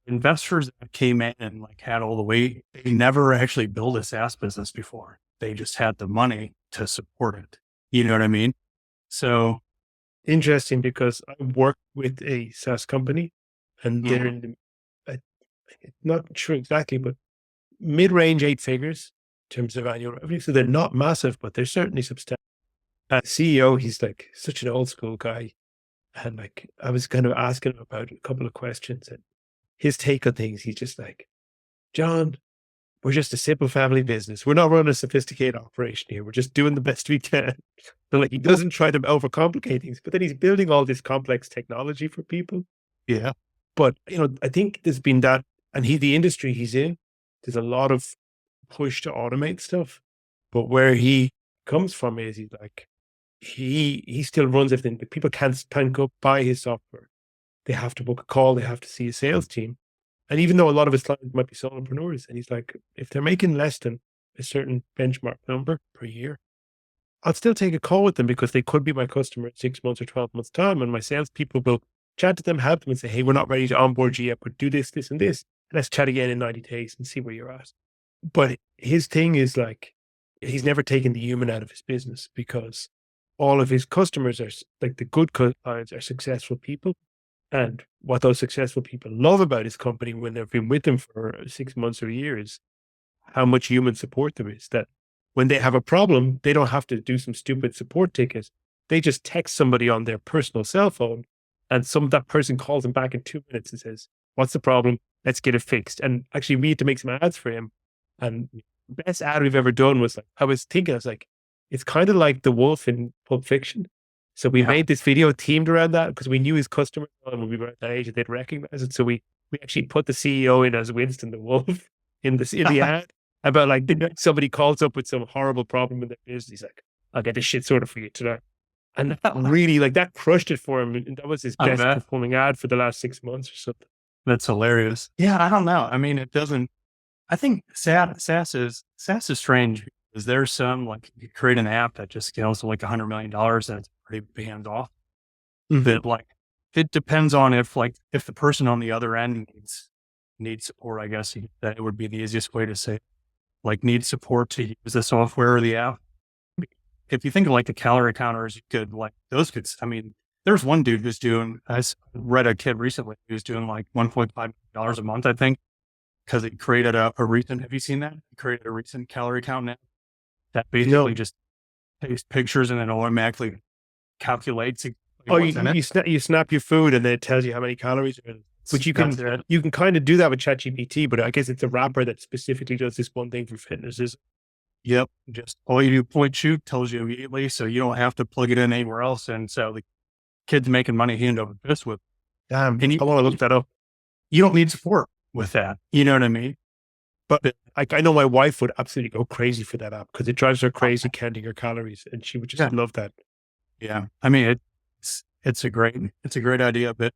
investors that came in and like had all the weight, they never actually built a SaaS business before. They just had the money to support it. You know what I mean? So Interesting, because I work with a SaaS company, and they're mhm, in the, not sure exactly, but mid-range 8 figures in terms of annual revenue. So they're not massive, but they're certainly substantial. And CEO, he's like such an old school guy. And like, I was kind of asking him about a couple of questions, and his take on things, he's just like, John, we're just a simple family business. We're not running a sophisticated operation here. We're just doing the best we can. So like, he doesn't try to overcomplicate things, but then he's building all this complex technology for people. yeah, But I think there's been that, and the industry he's in, there's a lot of push to automate stuff. But where he comes from is, he's like, he still runs everything. But people can't go buy his software. They have to book a call. They have to see a sales team. And even though a lot of his clients might be solopreneurs, and he's like, if they're making less than a certain benchmark number per year, I'll still take a call with them, because they could be my customer in 6 months or 12 months time. And my salespeople will chat to them, help them, and say, hey, we're not ready to onboard you yet, but do this, this, and this. And let's chat again in 90 days and see where you're at. But his thing is like, he's never taken the human out of his business, because all of his customers are like, the good clients are successful people. And what those successful people love about his company when they've been with him for 6 months or a year is how much human support there is. That when they have a problem, they don't have to do some stupid support ticket. They just text somebody on their personal cell phone, and that person calls them back in 2 minutes and says, "What's the problem? Let's get it fixed." And actually, we had to make some ads for him. And the best ad we've ever done was like, I was like, it's kind of like the wolf in Pulp Fiction. So we yeah. made this video themed around that, because we knew his customers, and when we were at that age, they'd recognize it. So we actually put the CEO in as Winston the Wolf in the ad, about like, somebody calls up with some horrible problem in their business. He's like, I'll get this shit sorted for you today. And that really, like, that crushed it for him. And that was his I best bet. performing ad for the last 6 months or something. That's hilarious. Yeah, I don't know. I mean, it doesn't. I think SaaS is strange, because there's some, like, you create an app that just scales to like $100 million, and it's pretty hands off. Mhm. But like, it depends on if the person on the other end needs support. I guess that it would be the easiest way to say it. Like, need support to use the software or the app. If you think of like the calorie counters, you could like those could. I mean, there's one dude who's doing. Read a kid recently who's doing like $1.5 million a month, I think, because he created a recent. Have you seen that? He created a recent calorie count app that basically No. just takes pictures and then automatically calculates exactly Oh, what's in it. you snap your food, and then it tells you how many calories are in it. But That's it. you can kind of do that with ChatGPT, but I guess it's a wrapper that specifically does this one thing for fitness. Is Yep. Just all you do, point shoot, tells you immediately, so you don't have to plug it in anywhere else. And so the kid's making money hand over fist with, damn, and I want to look that up. you don't need support with that. You know what I mean? But But I know my wife would absolutely go crazy for that app, because it drives her crazy counting her calories, and she would yeah, just love that. yeah. I mean, it's a great idea. But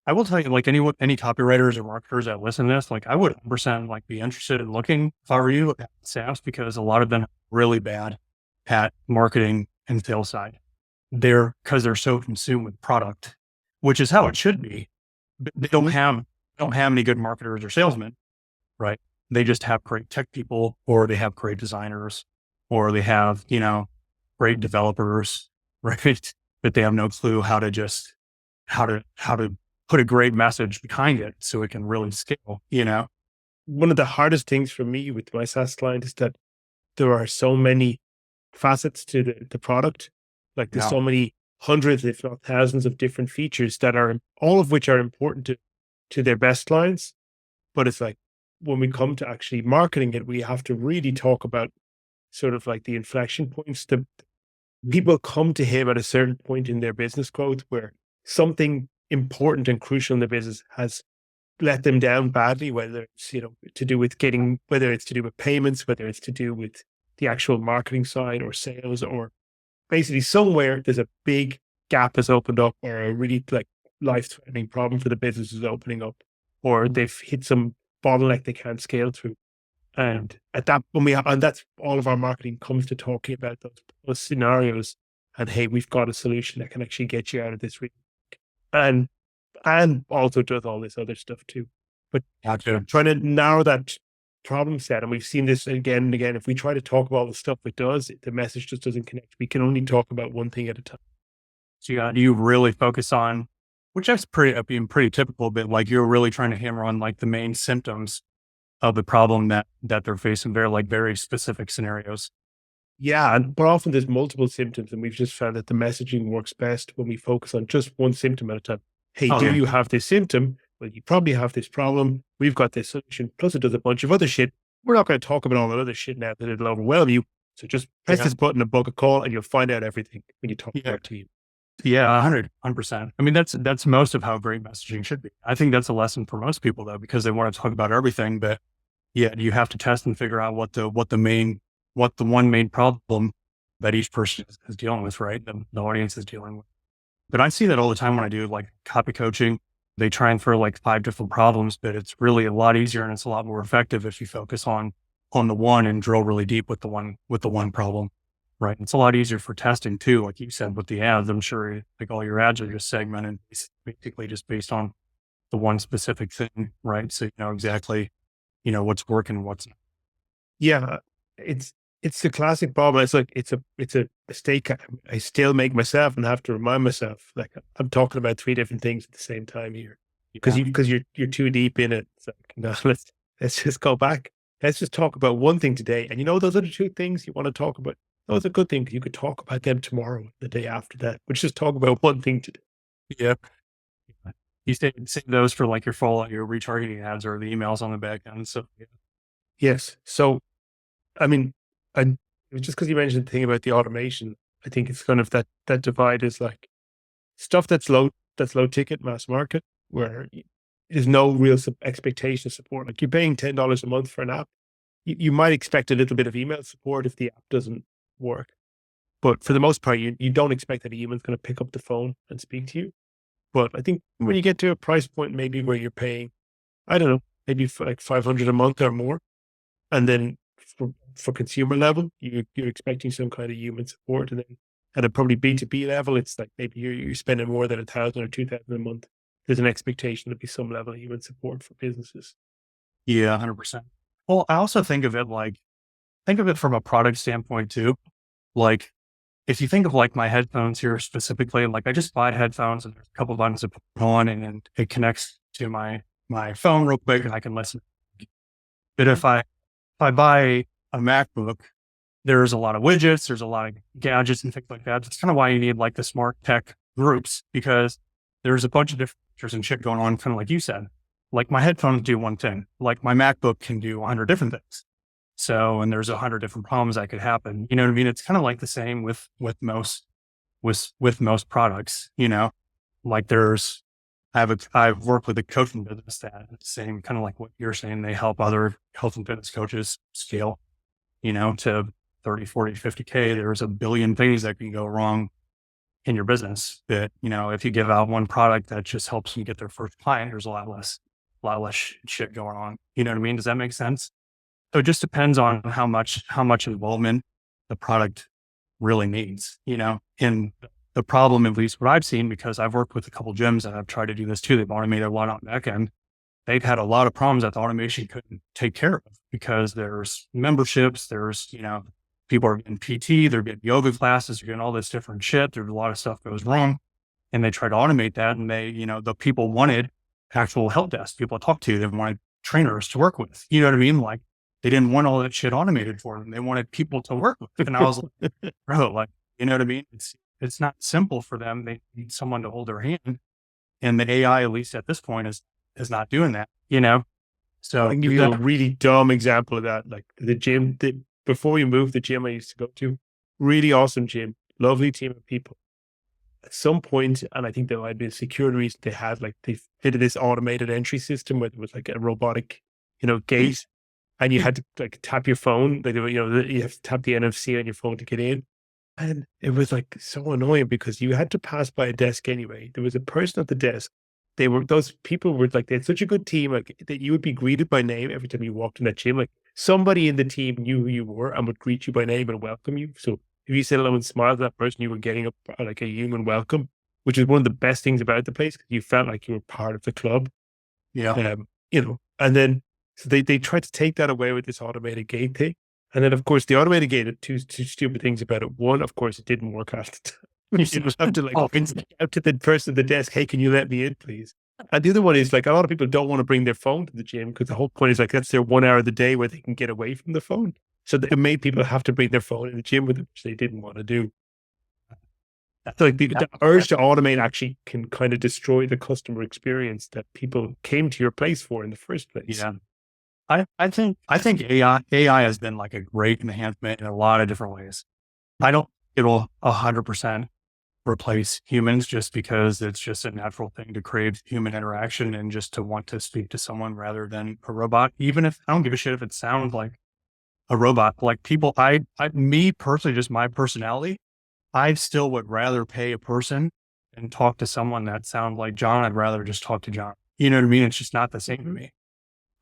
I will tell you, like any copywriters or marketers that listen to this, like I would 100% like be interested in looking, if I were you, at SaaS, because a lot of them are really bad at marketing and sales side. Because they're so consumed with product, which is how it should be. But they don't have any good marketers or salesmen, right? They just have great tech people, or they have great designers, or they have, great developers, right? But they have no clue how to put a great message behind it so it can really scale. One of the hardest things for me with my SaaS client is that there are so many facets to the product. Like, there's Yeah. so many hundreds, if not thousands, of different features that are all of which are important to their best clients. But it's like, when we come to actually marketing it, we have to really talk about sort of like the inflection points. The people come to him at a certain point in their business growth where something important and crucial in the business has let them down badly, whether it's, to do with getting, whether it's to do with payments, whether it's to do with the actual marketing side or sales, or basically somewhere there's a big gap has opened up, or a really like life-threatening problem for the business is opening up, or they've hit some bottleneck they can't scale through. And at that, and that's all of our marketing comes to talking about those scenarios. And hey, we've got a solution that can actually get you out of this. And also does all this other stuff too. But Gotcha. trying to narrow that problem set, and we've seen this again and again. If we try to talk about all the stuff it does, the message just doesn't connect. We can only talk about one thing at a time. So you really focus on, which that's being pretty typical, but like you're really trying to hammer on like the main symptoms of the problem that they're facing. They're like very specific scenarios. Yeah, but often there's multiple symptoms, and we've just found that the messaging works best when we focus on just one symptom at a time. Hey, do you have this symptom? Well, you probably have this problem. We've got this solution. Plus, it does a bunch of other shit. We're not going to talk about all that other shit now that it'll overwhelm you. So just press this button and book a call, and you'll find out everything when you talk to our team. Yeah, 100%. I mean, that's most of how great messaging should be. I think that's a lesson for most people though, because they want to talk about everything, but yeah, you have to test and figure out what the one main problem that each person is dealing with, right? The audience is dealing with. But I see that all the time when I do like copy coaching. They try and throw like 5 different problems, but it's really a lot easier and it's a lot more effective if you focus on the one and drill really deep with the one problem, right? It's a lot easier for testing too, like you said with the ads. I'm sure like all your ads are just segmented, basically just based on the one specific thing, right? So you know exactly, what's working and what's not. Yeah, it's the classic problem. It's like it's a mistake I still make myself and have to remind myself. Like I'm talking about 3 different things at the same time here because you're too deep in it. It's like, no, let's just go back. Let's just talk about one thing today. And those other 2 things you want to talk about. Those are good things. You could talk about them tomorrow, the day after that. But just talk about one thing today. Yeah. You save those for like your retargeting ads or the emails on the back end. So yeah. Yes. So, I mean, just because you mentioned the thing about the automation, I think it's kind of that divide is like stuff that's low ticket mass market, where there's no real expectation of support. Like you're paying $10 a month for an app. You might expect a little bit of email support if the app doesn't work. But for the most part, you don't expect that a human's going to pick up the phone and speak to you. But I think when you get to a price point, maybe where you're paying, I don't know, maybe for like $500 a month or more, and then for consumer level, you're expecting some kind of human support, and then at a probably B2B level, it's like maybe you're spending more than 1,000 or 2,000 a month. There's an expectation to be some level of human support for businesses. Yeah, 100%. Well, I also think of it from a product standpoint too. Like if you think of like my headphones here specifically, like I just bought headphones and there's a couple of buttons to put on and then it connects to my phone real quick and I can listen. But if I buy a MacBook, there's a lot of widgets, there's a lot of gadgets and things like that. That's kind of why you need like the smart tech groups, because there's a bunch of different features and shit going on, kind of like you said. Like my headphones do one thing, like my MacBook can do 100 different things. So, and there's 100 different problems that could happen. You know what I mean? It's kind of like the same with most products, like I've worked with a coaching business that same kind of like what you're saying. They help other health and fitness coaches scale, to 30, 40, 50K. There's a billion things that can go wrong in your business. But, if you give out one product that just helps you get their first client, there's a lot less shit going on. You know what I mean? Does that make sense? So it just depends on how much involvement the product really needs, and the problem, at least what I've seen, because I've worked with a couple gyms that have tried to do this too. They've automated a lot on the back end. They've had a lot of problems that the automation couldn't take care of because there's memberships, there's, people are getting PT, they're getting yoga classes, they're getting all this different shit. There's a lot of stuff goes wrong and they try to automate that. And they, the people wanted actual help desk people to talk to. They wanted trainers to work with, you know what I mean? Like they didn't want all that shit automated for them. They wanted people to work with. And I was like, bro, like, you know what I mean? It's not simple for them. They need someone to hold their hand. And the AI, at least at this point, is not doing that, I So can give do you a that. really dumb example of that. Like the gym, before we moved, the gym I used to go to, really awesome gym, lovely team of people. At some point, and I think there might be a security reason, they had like, they fitted this automated entry system where there was like a robotic, gate, and you had to like tap your phone. Like, you have to tap the NFC on your phone to get in. And it was like so annoying because you had to pass by a desk anyway. There was a person at the desk. Those people were like, they had such a good team, like that you would be greeted by name every time you walked in that gym. Like somebody in the team knew who you were and would greet you by name and welcome you. So if you said hello and smiled at that person, you were getting like a human welcome, which is one of the best things about the place. 'Cause you felt like you were part of the club. Yeah. And then so they tried to take that away with this automated gate thing. And then of course the automated gate had two stupid things about it. One, of course, it didn't work half the time. You would have to like Oh, out to the person at the desk, hey, can you let me in, please? And the other one is like a lot of people don't want to bring their phone to the gym because the whole point is like that's their 1 hour of the day where they can get away from the phone. So they made people have to bring their phone in the gym with them, which they didn't want to do. So like the urge to automate actually can kind of destroy the customer experience that people came to your place for in the first place. yeah. I think AI has been like a great enhancement in a lot of different ways. I don't think it'll 100% replace humans just because it's just a natural thing to crave human interaction and just to want to speak to someone rather than a robot. Even if I don't give a shit if it sounds like a robot, like people, me personally, just my personality, I still would rather pay a person and talk to someone that sounds like John. I'd rather just talk to John. You know what I mean? It's just not the same to me.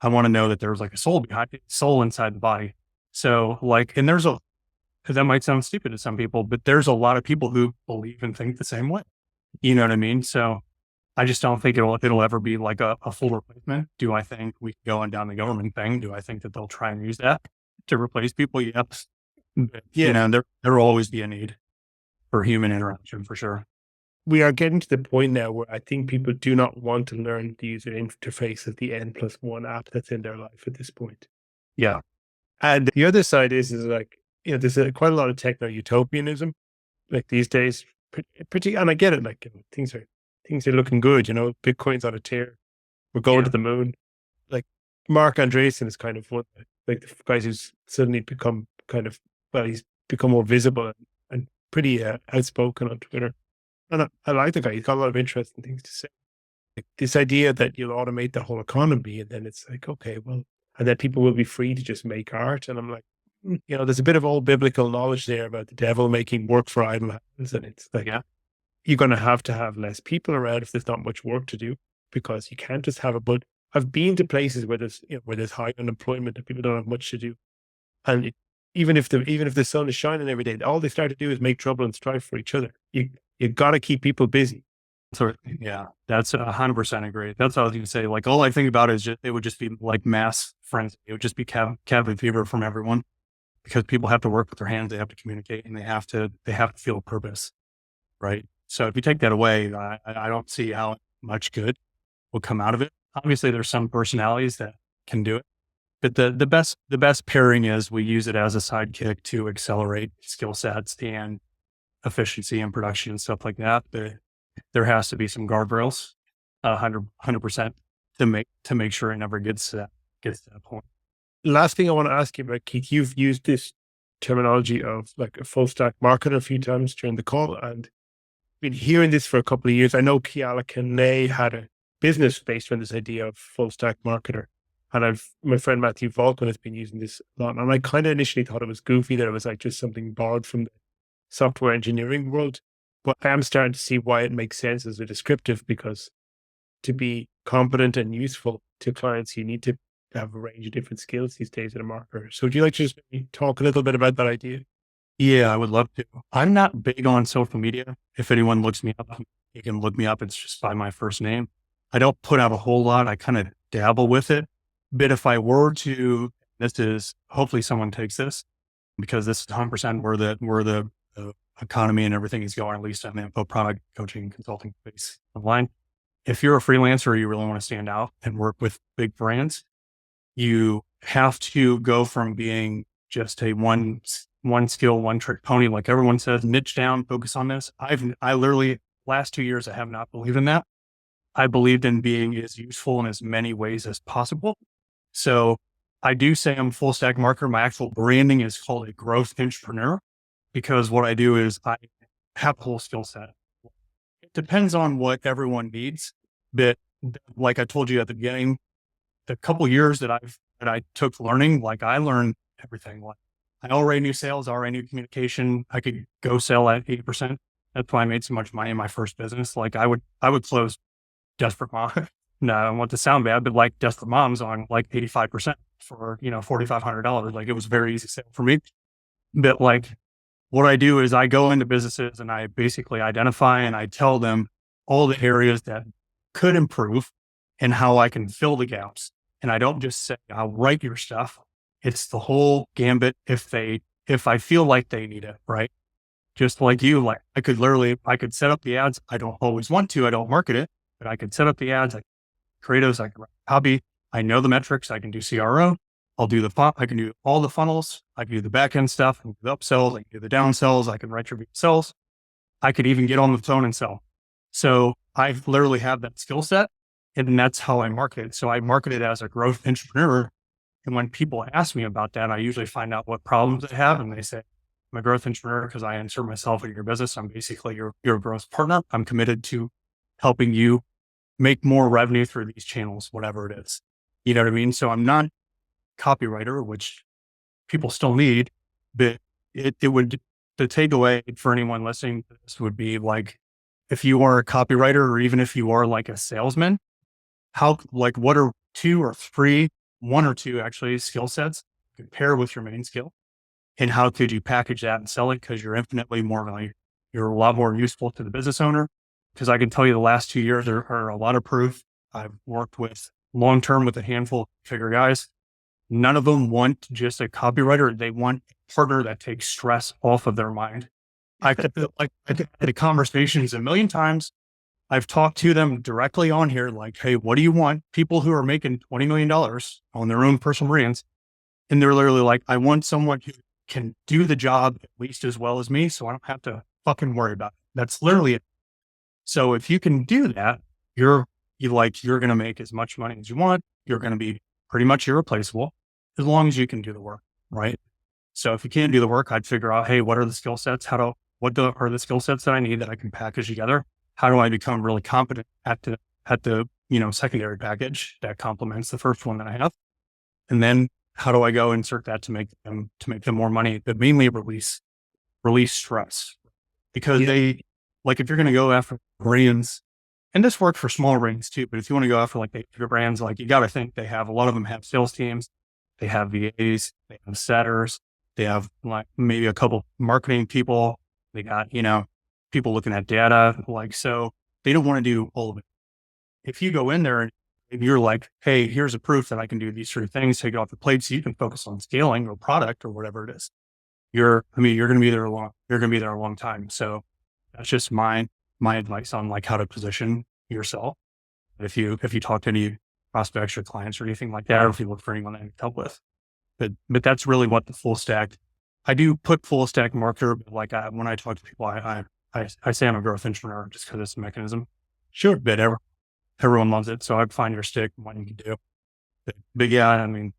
I want to know that there's like a soul behind it, soul inside the body. So like, and because that might sound stupid to some people, but there's a lot of people who believe and think the same way. You know what I mean? So I just don't think it'll ever be like a full replacement. Do I think we can go on down the government thing? Do I think that they'll try and use that to replace people? Yes. But, Yeah. there will always be a need for human interaction for sure. We are getting to the point now where I think people do not want to learn the user interface of the N+1 app that's in their life at this point. Yeah. And the other side is like, there's quite a lot of techno utopianism like these days. Pretty, and I get it. Like things are looking good. Bitcoin's on a tear. We're going Yeah. to the moon. Like Mark Andreessen is kind of one, like the guys who's suddenly become he's become more visible and pretty outspoken on Twitter. And I like the guy. He's got a lot of interesting things to say. Like this idea that you'll automate the whole economy, and then it's like, okay, well, and then people will be free to just make art. And I'm like, there's a bit of old biblical knowledge there about the devil making work for idle hands. And it's like, Yeah. you're going to have less people around if there's not much work to do because you can't just have a, but I've been to places where there's high unemployment and people don't have much to do. And even if the sun is shining every day, all they start to do is make trouble and strive for each other. You got to keep people busy. So yeah, that's 100% agree. That's what I was going to say. Like all I think about is it would just be like mass frenzy. It would just be cabin fever from everyone because people have to work with their hands. They have to communicate and they have to feel a purpose. Right. So if you take that away, I don't see how much good will come out of it. Obviously there's some personalities that can do it, but the best pairing is we use it as a sidekick to accelerate skill sets and efficiency and production and stuff like that. There has to be some guardrails, 100% to make sure it never gets to that point. Last thing I want to ask you about, Keith, you've used this terminology of like a full stack marketer a few times during the call, and been hearing this for a couple of years. I know Kiala Kane had a business based on this idea of full stack marketer. And my friend Matthew Volkman has been using this a lot. And I kind of initially thought it was goofy, that it was like just something borrowed from the software engineering world. But I am starting to see why it makes sense as a descriptive, because to be competent and useful to clients, you need to have a range of different skills these days at a marketer. So would you like to just maybe talk a little bit about that idea? Yeah, I would love to. I'm not big on social media. If anyone looks me up, you can look me up. It's just by my first name. I don't put out a whole lot. I kind of dabble with it. But if I were to, this is, hopefully someone takes this because this is 100% where the economy and everything is going, at least on the info product coaching consulting space online. If you're a freelancer or you really want to stand out and work with big brands, you have to go from being just a one skill, one trick pony, like everyone says, niche down, focus on this. I literally last 2 years, I have not believed in that. I believed in being as useful in as many ways as possible. So I do say I'm a full stack marketer. My actual branding is called a growth entrepreneur because what I do is I have a whole skill set. It depends on what everyone needs, but like I told you at the beginning, the couple years that I took learning, like I learned everything. Like I already knew sales, I already knew communication. I could go sell at 80%. That's why I made so much money in my first business. Like I would close desperate mom. No, I don't want to sound bad, but like desperate moms on like 85% for, $4,500. Like it was very easy sale for me. But like what I do is I go into businesses and I basically identify and I tell them all the areas that could improve and how I can fill the gaps. And I don't just say, I'll write your stuff. It's the whole gambit if I feel like they need it, right? Just like you, like I could set up the ads. I don't always want to, I don't market it, but I could set up the ads, I create those, I can write copy. I know the metrics, I can do CRO. I can do all the funnels. I can do the back end stuff. I can do the upsells. I can do the downsells. I can write your sales. I could even get on the phone and sell. So I literally have that skill set and that's how I market it. So I market it as a growth entrepreneur. And when people ask me about that, I usually find out what problems they have. And they say, I'm a growth entrepreneur because I insert myself in your business. I'm basically your growth partner. I'm committed to helping you make more revenue through these channels, whatever it is. You know what I mean? So I'm not copywriter, which people still need, but the takeaway for anyone listening to this would be like, if you are a copywriter or even if you are like a salesman, what are one or two actually skill sets you could pair with your main skill? And how could you package that and sell it? Because you're infinitely more valuable. You're a lot more useful to the business owner. Because I can tell you the last 2 years are a lot of proof. I've worked with long-term with a handful of figure guys. None of them want just a copywriter. They want a partner that takes stress off of their mind. I've had the conversations a million times. I've talked to them directly on here, like, hey, what do you want? People who are making $20 million on their own personal brands. And they're literally like, I want someone who can do the job at least as well as me. So I don't have to fucking worry about it. That's literally it. So if you can do that, you're going to make as much money as you want. You're going to be pretty much irreplaceable as long as you can do the work, right? So if you can't do the work, I'd figure out, hey, what are the skill sets? Are the skill sets that I need that I can package together? How do I become really competent at the secondary package that complements the first one that I have? And then how do I go insert that to make them more money, but mainly release stress? Because if you're going to go after brands, and this works for small brands too, but if you want to go after like bigger brands, like you got to think a lot of them have sales teams, they have VAs, they have setters, they have like maybe a couple marketing people, they got, people looking at data, so they don't want to do all of it. If you go in there and you're like, hey, here's a proof that I can do these three things, take it off the plate so you can focus on scaling or product or whatever it is. You're going to be there a long time. So that's just my advice on like how to position yourself. If you talk to any prospects or clients or anything like that, or if you look for anyone that I can help with, but that's really what the full stack. I do put full stack marketer, but when I talk to people, I say I'm a growth entrepreneur just because it's a mechanism. Sure, but everyone loves it, so I'd find your stick and what you can do. But yeah, I mean,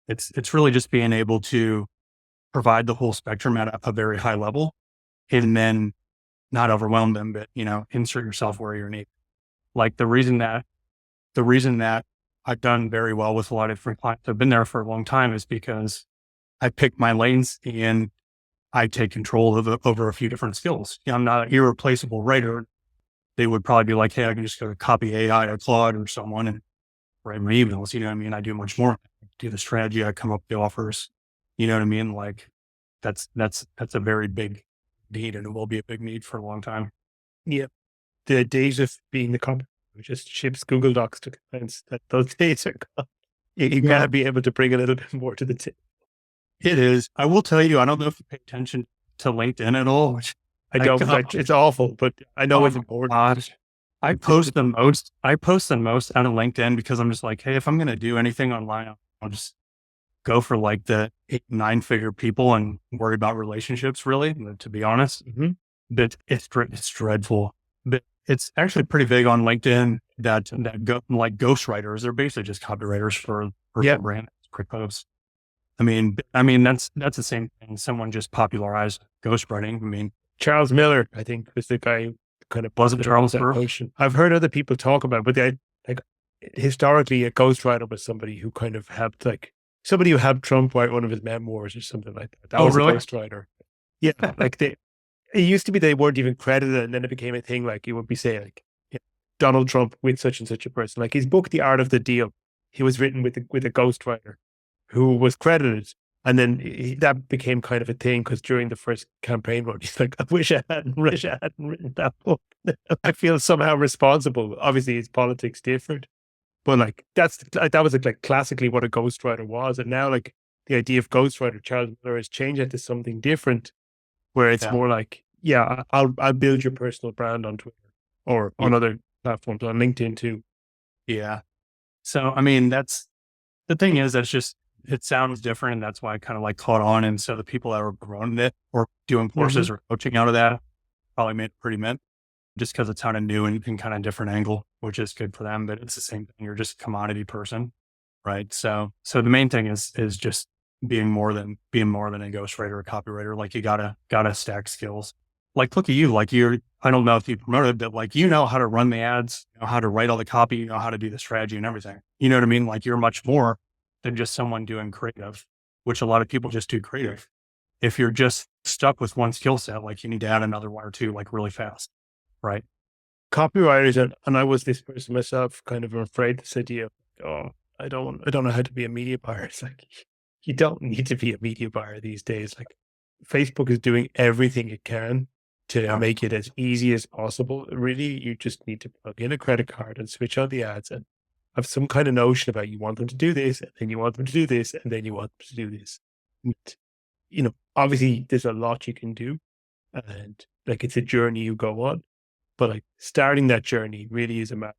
it's really just being able to provide the whole spectrum at a very high level, and then not overwhelm them, but insert yourself where you're needed. Like the reason that I've done very well with a lot of different clients, I've been there for a long time, is because I pick my lanes and I take control over a few different skills. I'm not an irreplaceable writer. They would probably be like, hey, I can just go to copy AI or Claude or someone and write my emails. You know what I mean? I do much more. I do the strategy. I come up with the offers. You know what I mean? Like that's a very big need, and it will be a big need for a long time. Yeah. The days of being the company who just ships Google Docs to clients, that those days are gone. You gotta be able to bring a little bit more to the table. It is. I will tell you, I don't know if you pay attention to LinkedIn at all, which I don't. It's awful, but I know it's important. Gosh. I post the most out of LinkedIn because I'm just like, hey, if I'm going to do anything online, I'll just go for like the 8-9 figure people and worry about relationships, really, to be honest. Mm-hmm. But it's dreadful. But it's actually pretty big on LinkedIn. like ghostwriters. They're basically just copywriters for Yeah. personal brand, quick posts. That's the same thing. Someone just popularized ghostwriting. I mean, Charles Miller, I think, was the guy who kind of was it Charles popularized that Burke? notion. I've heard other people talk about it, but like historically, a ghostwriter was somebody who kind of helped, like somebody who helped Trump write one of his memoirs or something like that. That Oh, was a really? ghostwriter. Yeah, like it used to be they weren't even credited, and then it became a thing. Like it would be say like yeah, Donald Trump with such and such a person. Like his book, The Art of the Deal, he was written with a ghostwriter who was credited, and then that became kind of a thing because during the first campaign run, he's like, wish I hadn't written that book. I feel somehow responsible. Obviously, his politics different, but like that was like classically what a ghostwriter was, and now like the idea of ghostwriter Charles Miller has changed into something different, where it's Yeah. more like, yeah, I'll build your personal brand on Twitter or Yeah. on other platforms, on LinkedIn too. Yeah. So, that's the thing is, it sounds different. And that's why I kind of like caught on. And so the people that are growing it or doing courses or coaching out of that probably made it pretty mint just because it's kind of new and kind of different angle, which is good for them. But it's the same thing. You're just a commodity person. Right. So the main thing is just being more than a ghostwriter or copywriter. Like you gotta stack skills. Like look at you, like I don't know if you promoted, but like, how to run the ads, how to write all the copy, how to do the strategy and everything. You know what I mean? Like you're much more than just someone doing creative, which a lot of people just do creative. If you're just stuck with one skill set, like you need to add another one or two, like really fast. Right. Copywriters, and I was this person myself, kind of afraid this idea of, oh, I don't know how to be a media buyer. It's like, you don't need to be a media buyer these days. Like Facebook is doing everything it can to make it as easy as possible. Really, you just need to plug in a credit card and switch on the ads and have some kind of notion about you want them to do this, and then you want them to do this, and then you want them to do this. And, obviously there's a lot you can do, and like it's a journey you go on, but like starting that journey really is a matter.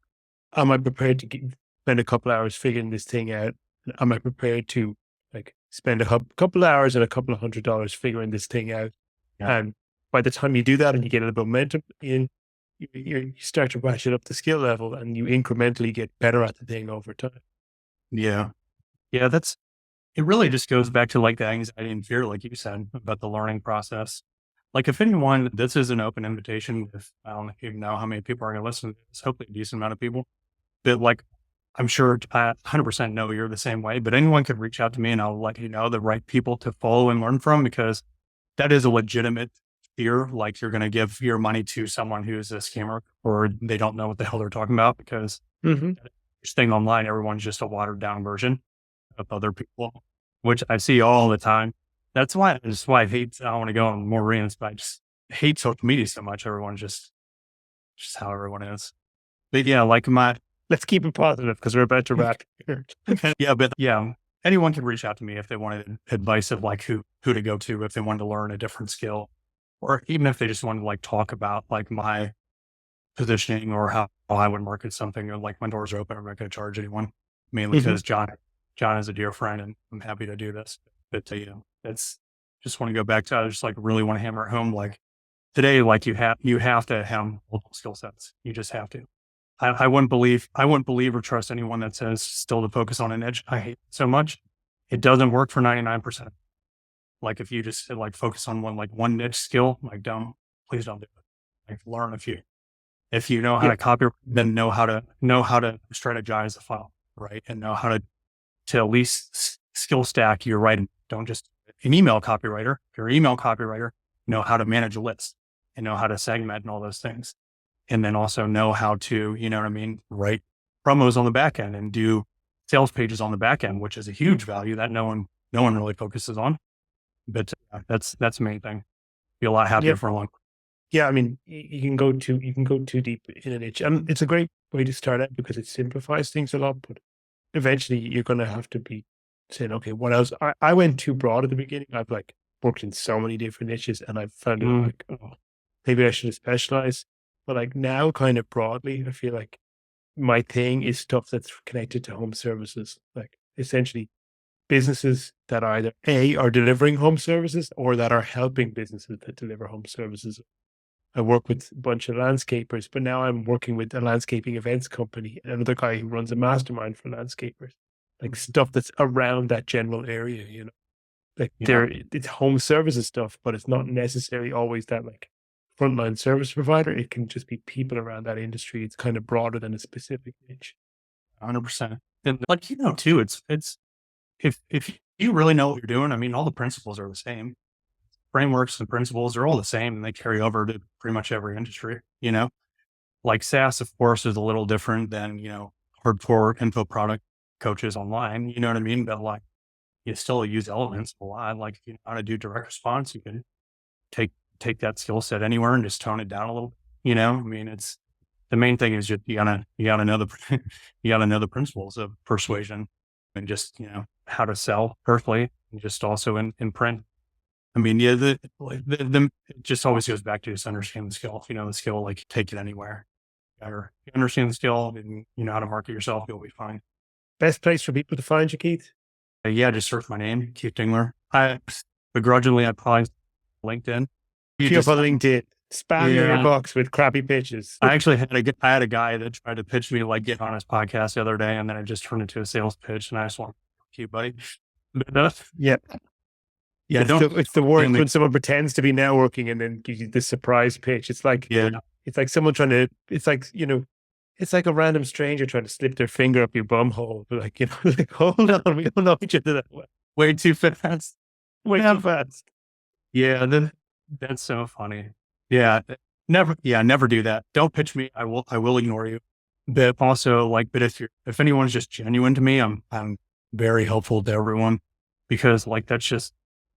Am I prepared to spend a couple hours figuring this thing out? Am I prepared to like spend a couple hours and a couple of $100 figuring this thing out? Yeah. And by the time you do that and you get a little momentum in, you start to ratchet up the skill level and you incrementally get better at the thing over time. Yeah. Yeah. It really just goes back to like the anxiety and fear, like you said, about the learning process. Like if anyone, this is an open invitation. If I don't even know how many people are going to listen to this, hopefully a decent amount of people, but like, I'm sure I 100% know you're the same way, but anyone could reach out to me and I'll let you know the right people to follow and learn from, because that is a legitimate fear. Like you're going to give your money to someone who's a scammer or they don't know what the hell they're talking about, because staying online, everyone's just a watered down version of other people, which I see all the time. That's why I don't want to go on more rants, but I just hate social media so much. Everyone's just how everyone is. But yeah, like let's keep it positive because we're about to wrap here. Yeah, anyone can reach out to me if they wanted advice of like who to go to, if they wanted to learn a different skill, or even if they just wanted to like talk about like my positioning or how I would market something, or like my doors are open. I'm not going to charge anyone, mainly because John is a dear friend and I'm happy to do this. But it's just want to go back to, I just like really want to hammer it home. Like today, like you have to have multiple skill sets. You just have to. I wouldn't believe or trust anyone that says still to focus on an edge. I hate it so much. It doesn't work for 99%. Like if you just like focus on one niche skill, like please don't do it. Like learn a few. If you know how to copy, then know how to strategize the file, right? And know how to at least skill stack your writing. Don't just an email copywriter. If you're an email copywriter, know how to manage a list and know how to segment and all those things. And then also know how to, write promos on the back end and do sales pages on the back end, which is a huge value that no one really focuses on. But that's the main thing. Be a lot happier for a long. Yeah, I mean, you can go too deep in a niche, and it's a great way to start out because it simplifies things a lot. But eventually, you're going to have to be saying, okay, what else? I went too broad at the beginning. I've like worked in so many different niches, and I've found it like, oh, maybe I should specialize. But like now, kind of broadly, I feel like my thing is stuff that's connected to home services, like essentially businesses that either are delivering home services or that are helping businesses that deliver home services. I work with a bunch of landscapers, but now I'm working with a landscaping events company, another guy who runs a mastermind for landscapers, like stuff that's around that general area, like Yeah, it's home services stuff, but it's not necessarily always that like frontline service provider. It can just be people around that industry. It's kind of broader than a specific niche. 100%. And like, too, it's if you really know what you're doing, I mean, all the principles are the same. Frameworks and principles are all the same and they carry over to pretty much every industry. Like SaaS, of course, is a little different than, hardcore info product coaches online. You know what I mean? But like, you still use elements a lot. Like if you know how to do direct response, you can take that skill set anywhere and just tone it down a little. I mean, it's the main thing is just you gotta know the you gotta know the principles of persuasion and just how to sell personally and just also in print. I mean, yeah, it just always goes back to just understand the skill. If you know the skill, like take it anywhere. Or you understand the skill and you know how to market yourself, you'll be fine. Best place for people to find you, Keith? Yeah, just search my name, Keith Dingler. I begrudgingly, I probably LinkedIn. You Queue up just, on LinkedIn. Spam your yeah. inbox with crappy pitches. I actually had a guy that tried to pitch me like get on his podcast the other day, and then it just turned into a sales pitch. And I just want to you, buddy. But, Yeah. yeah, It's the worst when someone pretends to be networking and then gives you this surprise pitch. It's like someone trying to. It's like it's like a random stranger trying to slip their finger up your bum hole. Like like hold on, we don't know each other that well. way too fast. Way too fast. Yeah, that's so funny. Yeah, never do that. Don't pitch me. I will ignore you. But also, but if anyone's just genuine to me, I'm very helpful to everyone because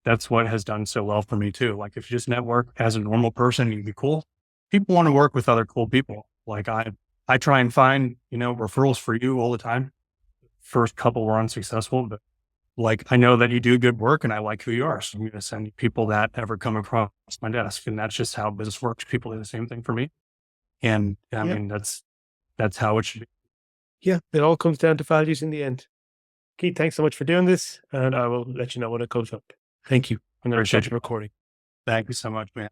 that's what has done so well for me too. Like if you just network as a normal person, you'd be cool. People want to work with other cool people. Like I try and find, referrals for you all the time. First couple were unsuccessful, but I know that you do good work and I like who you are. So I'm going to send you people that ever come across my desk. And that's just how business works. People do the same thing for me. And I mean, that's how it should be. Yeah. It all comes down to values in the end. Keith, thanks so much for doing this. And I will let you know when it comes up. Thank you. I'm going to start recording. Thank you so much, man.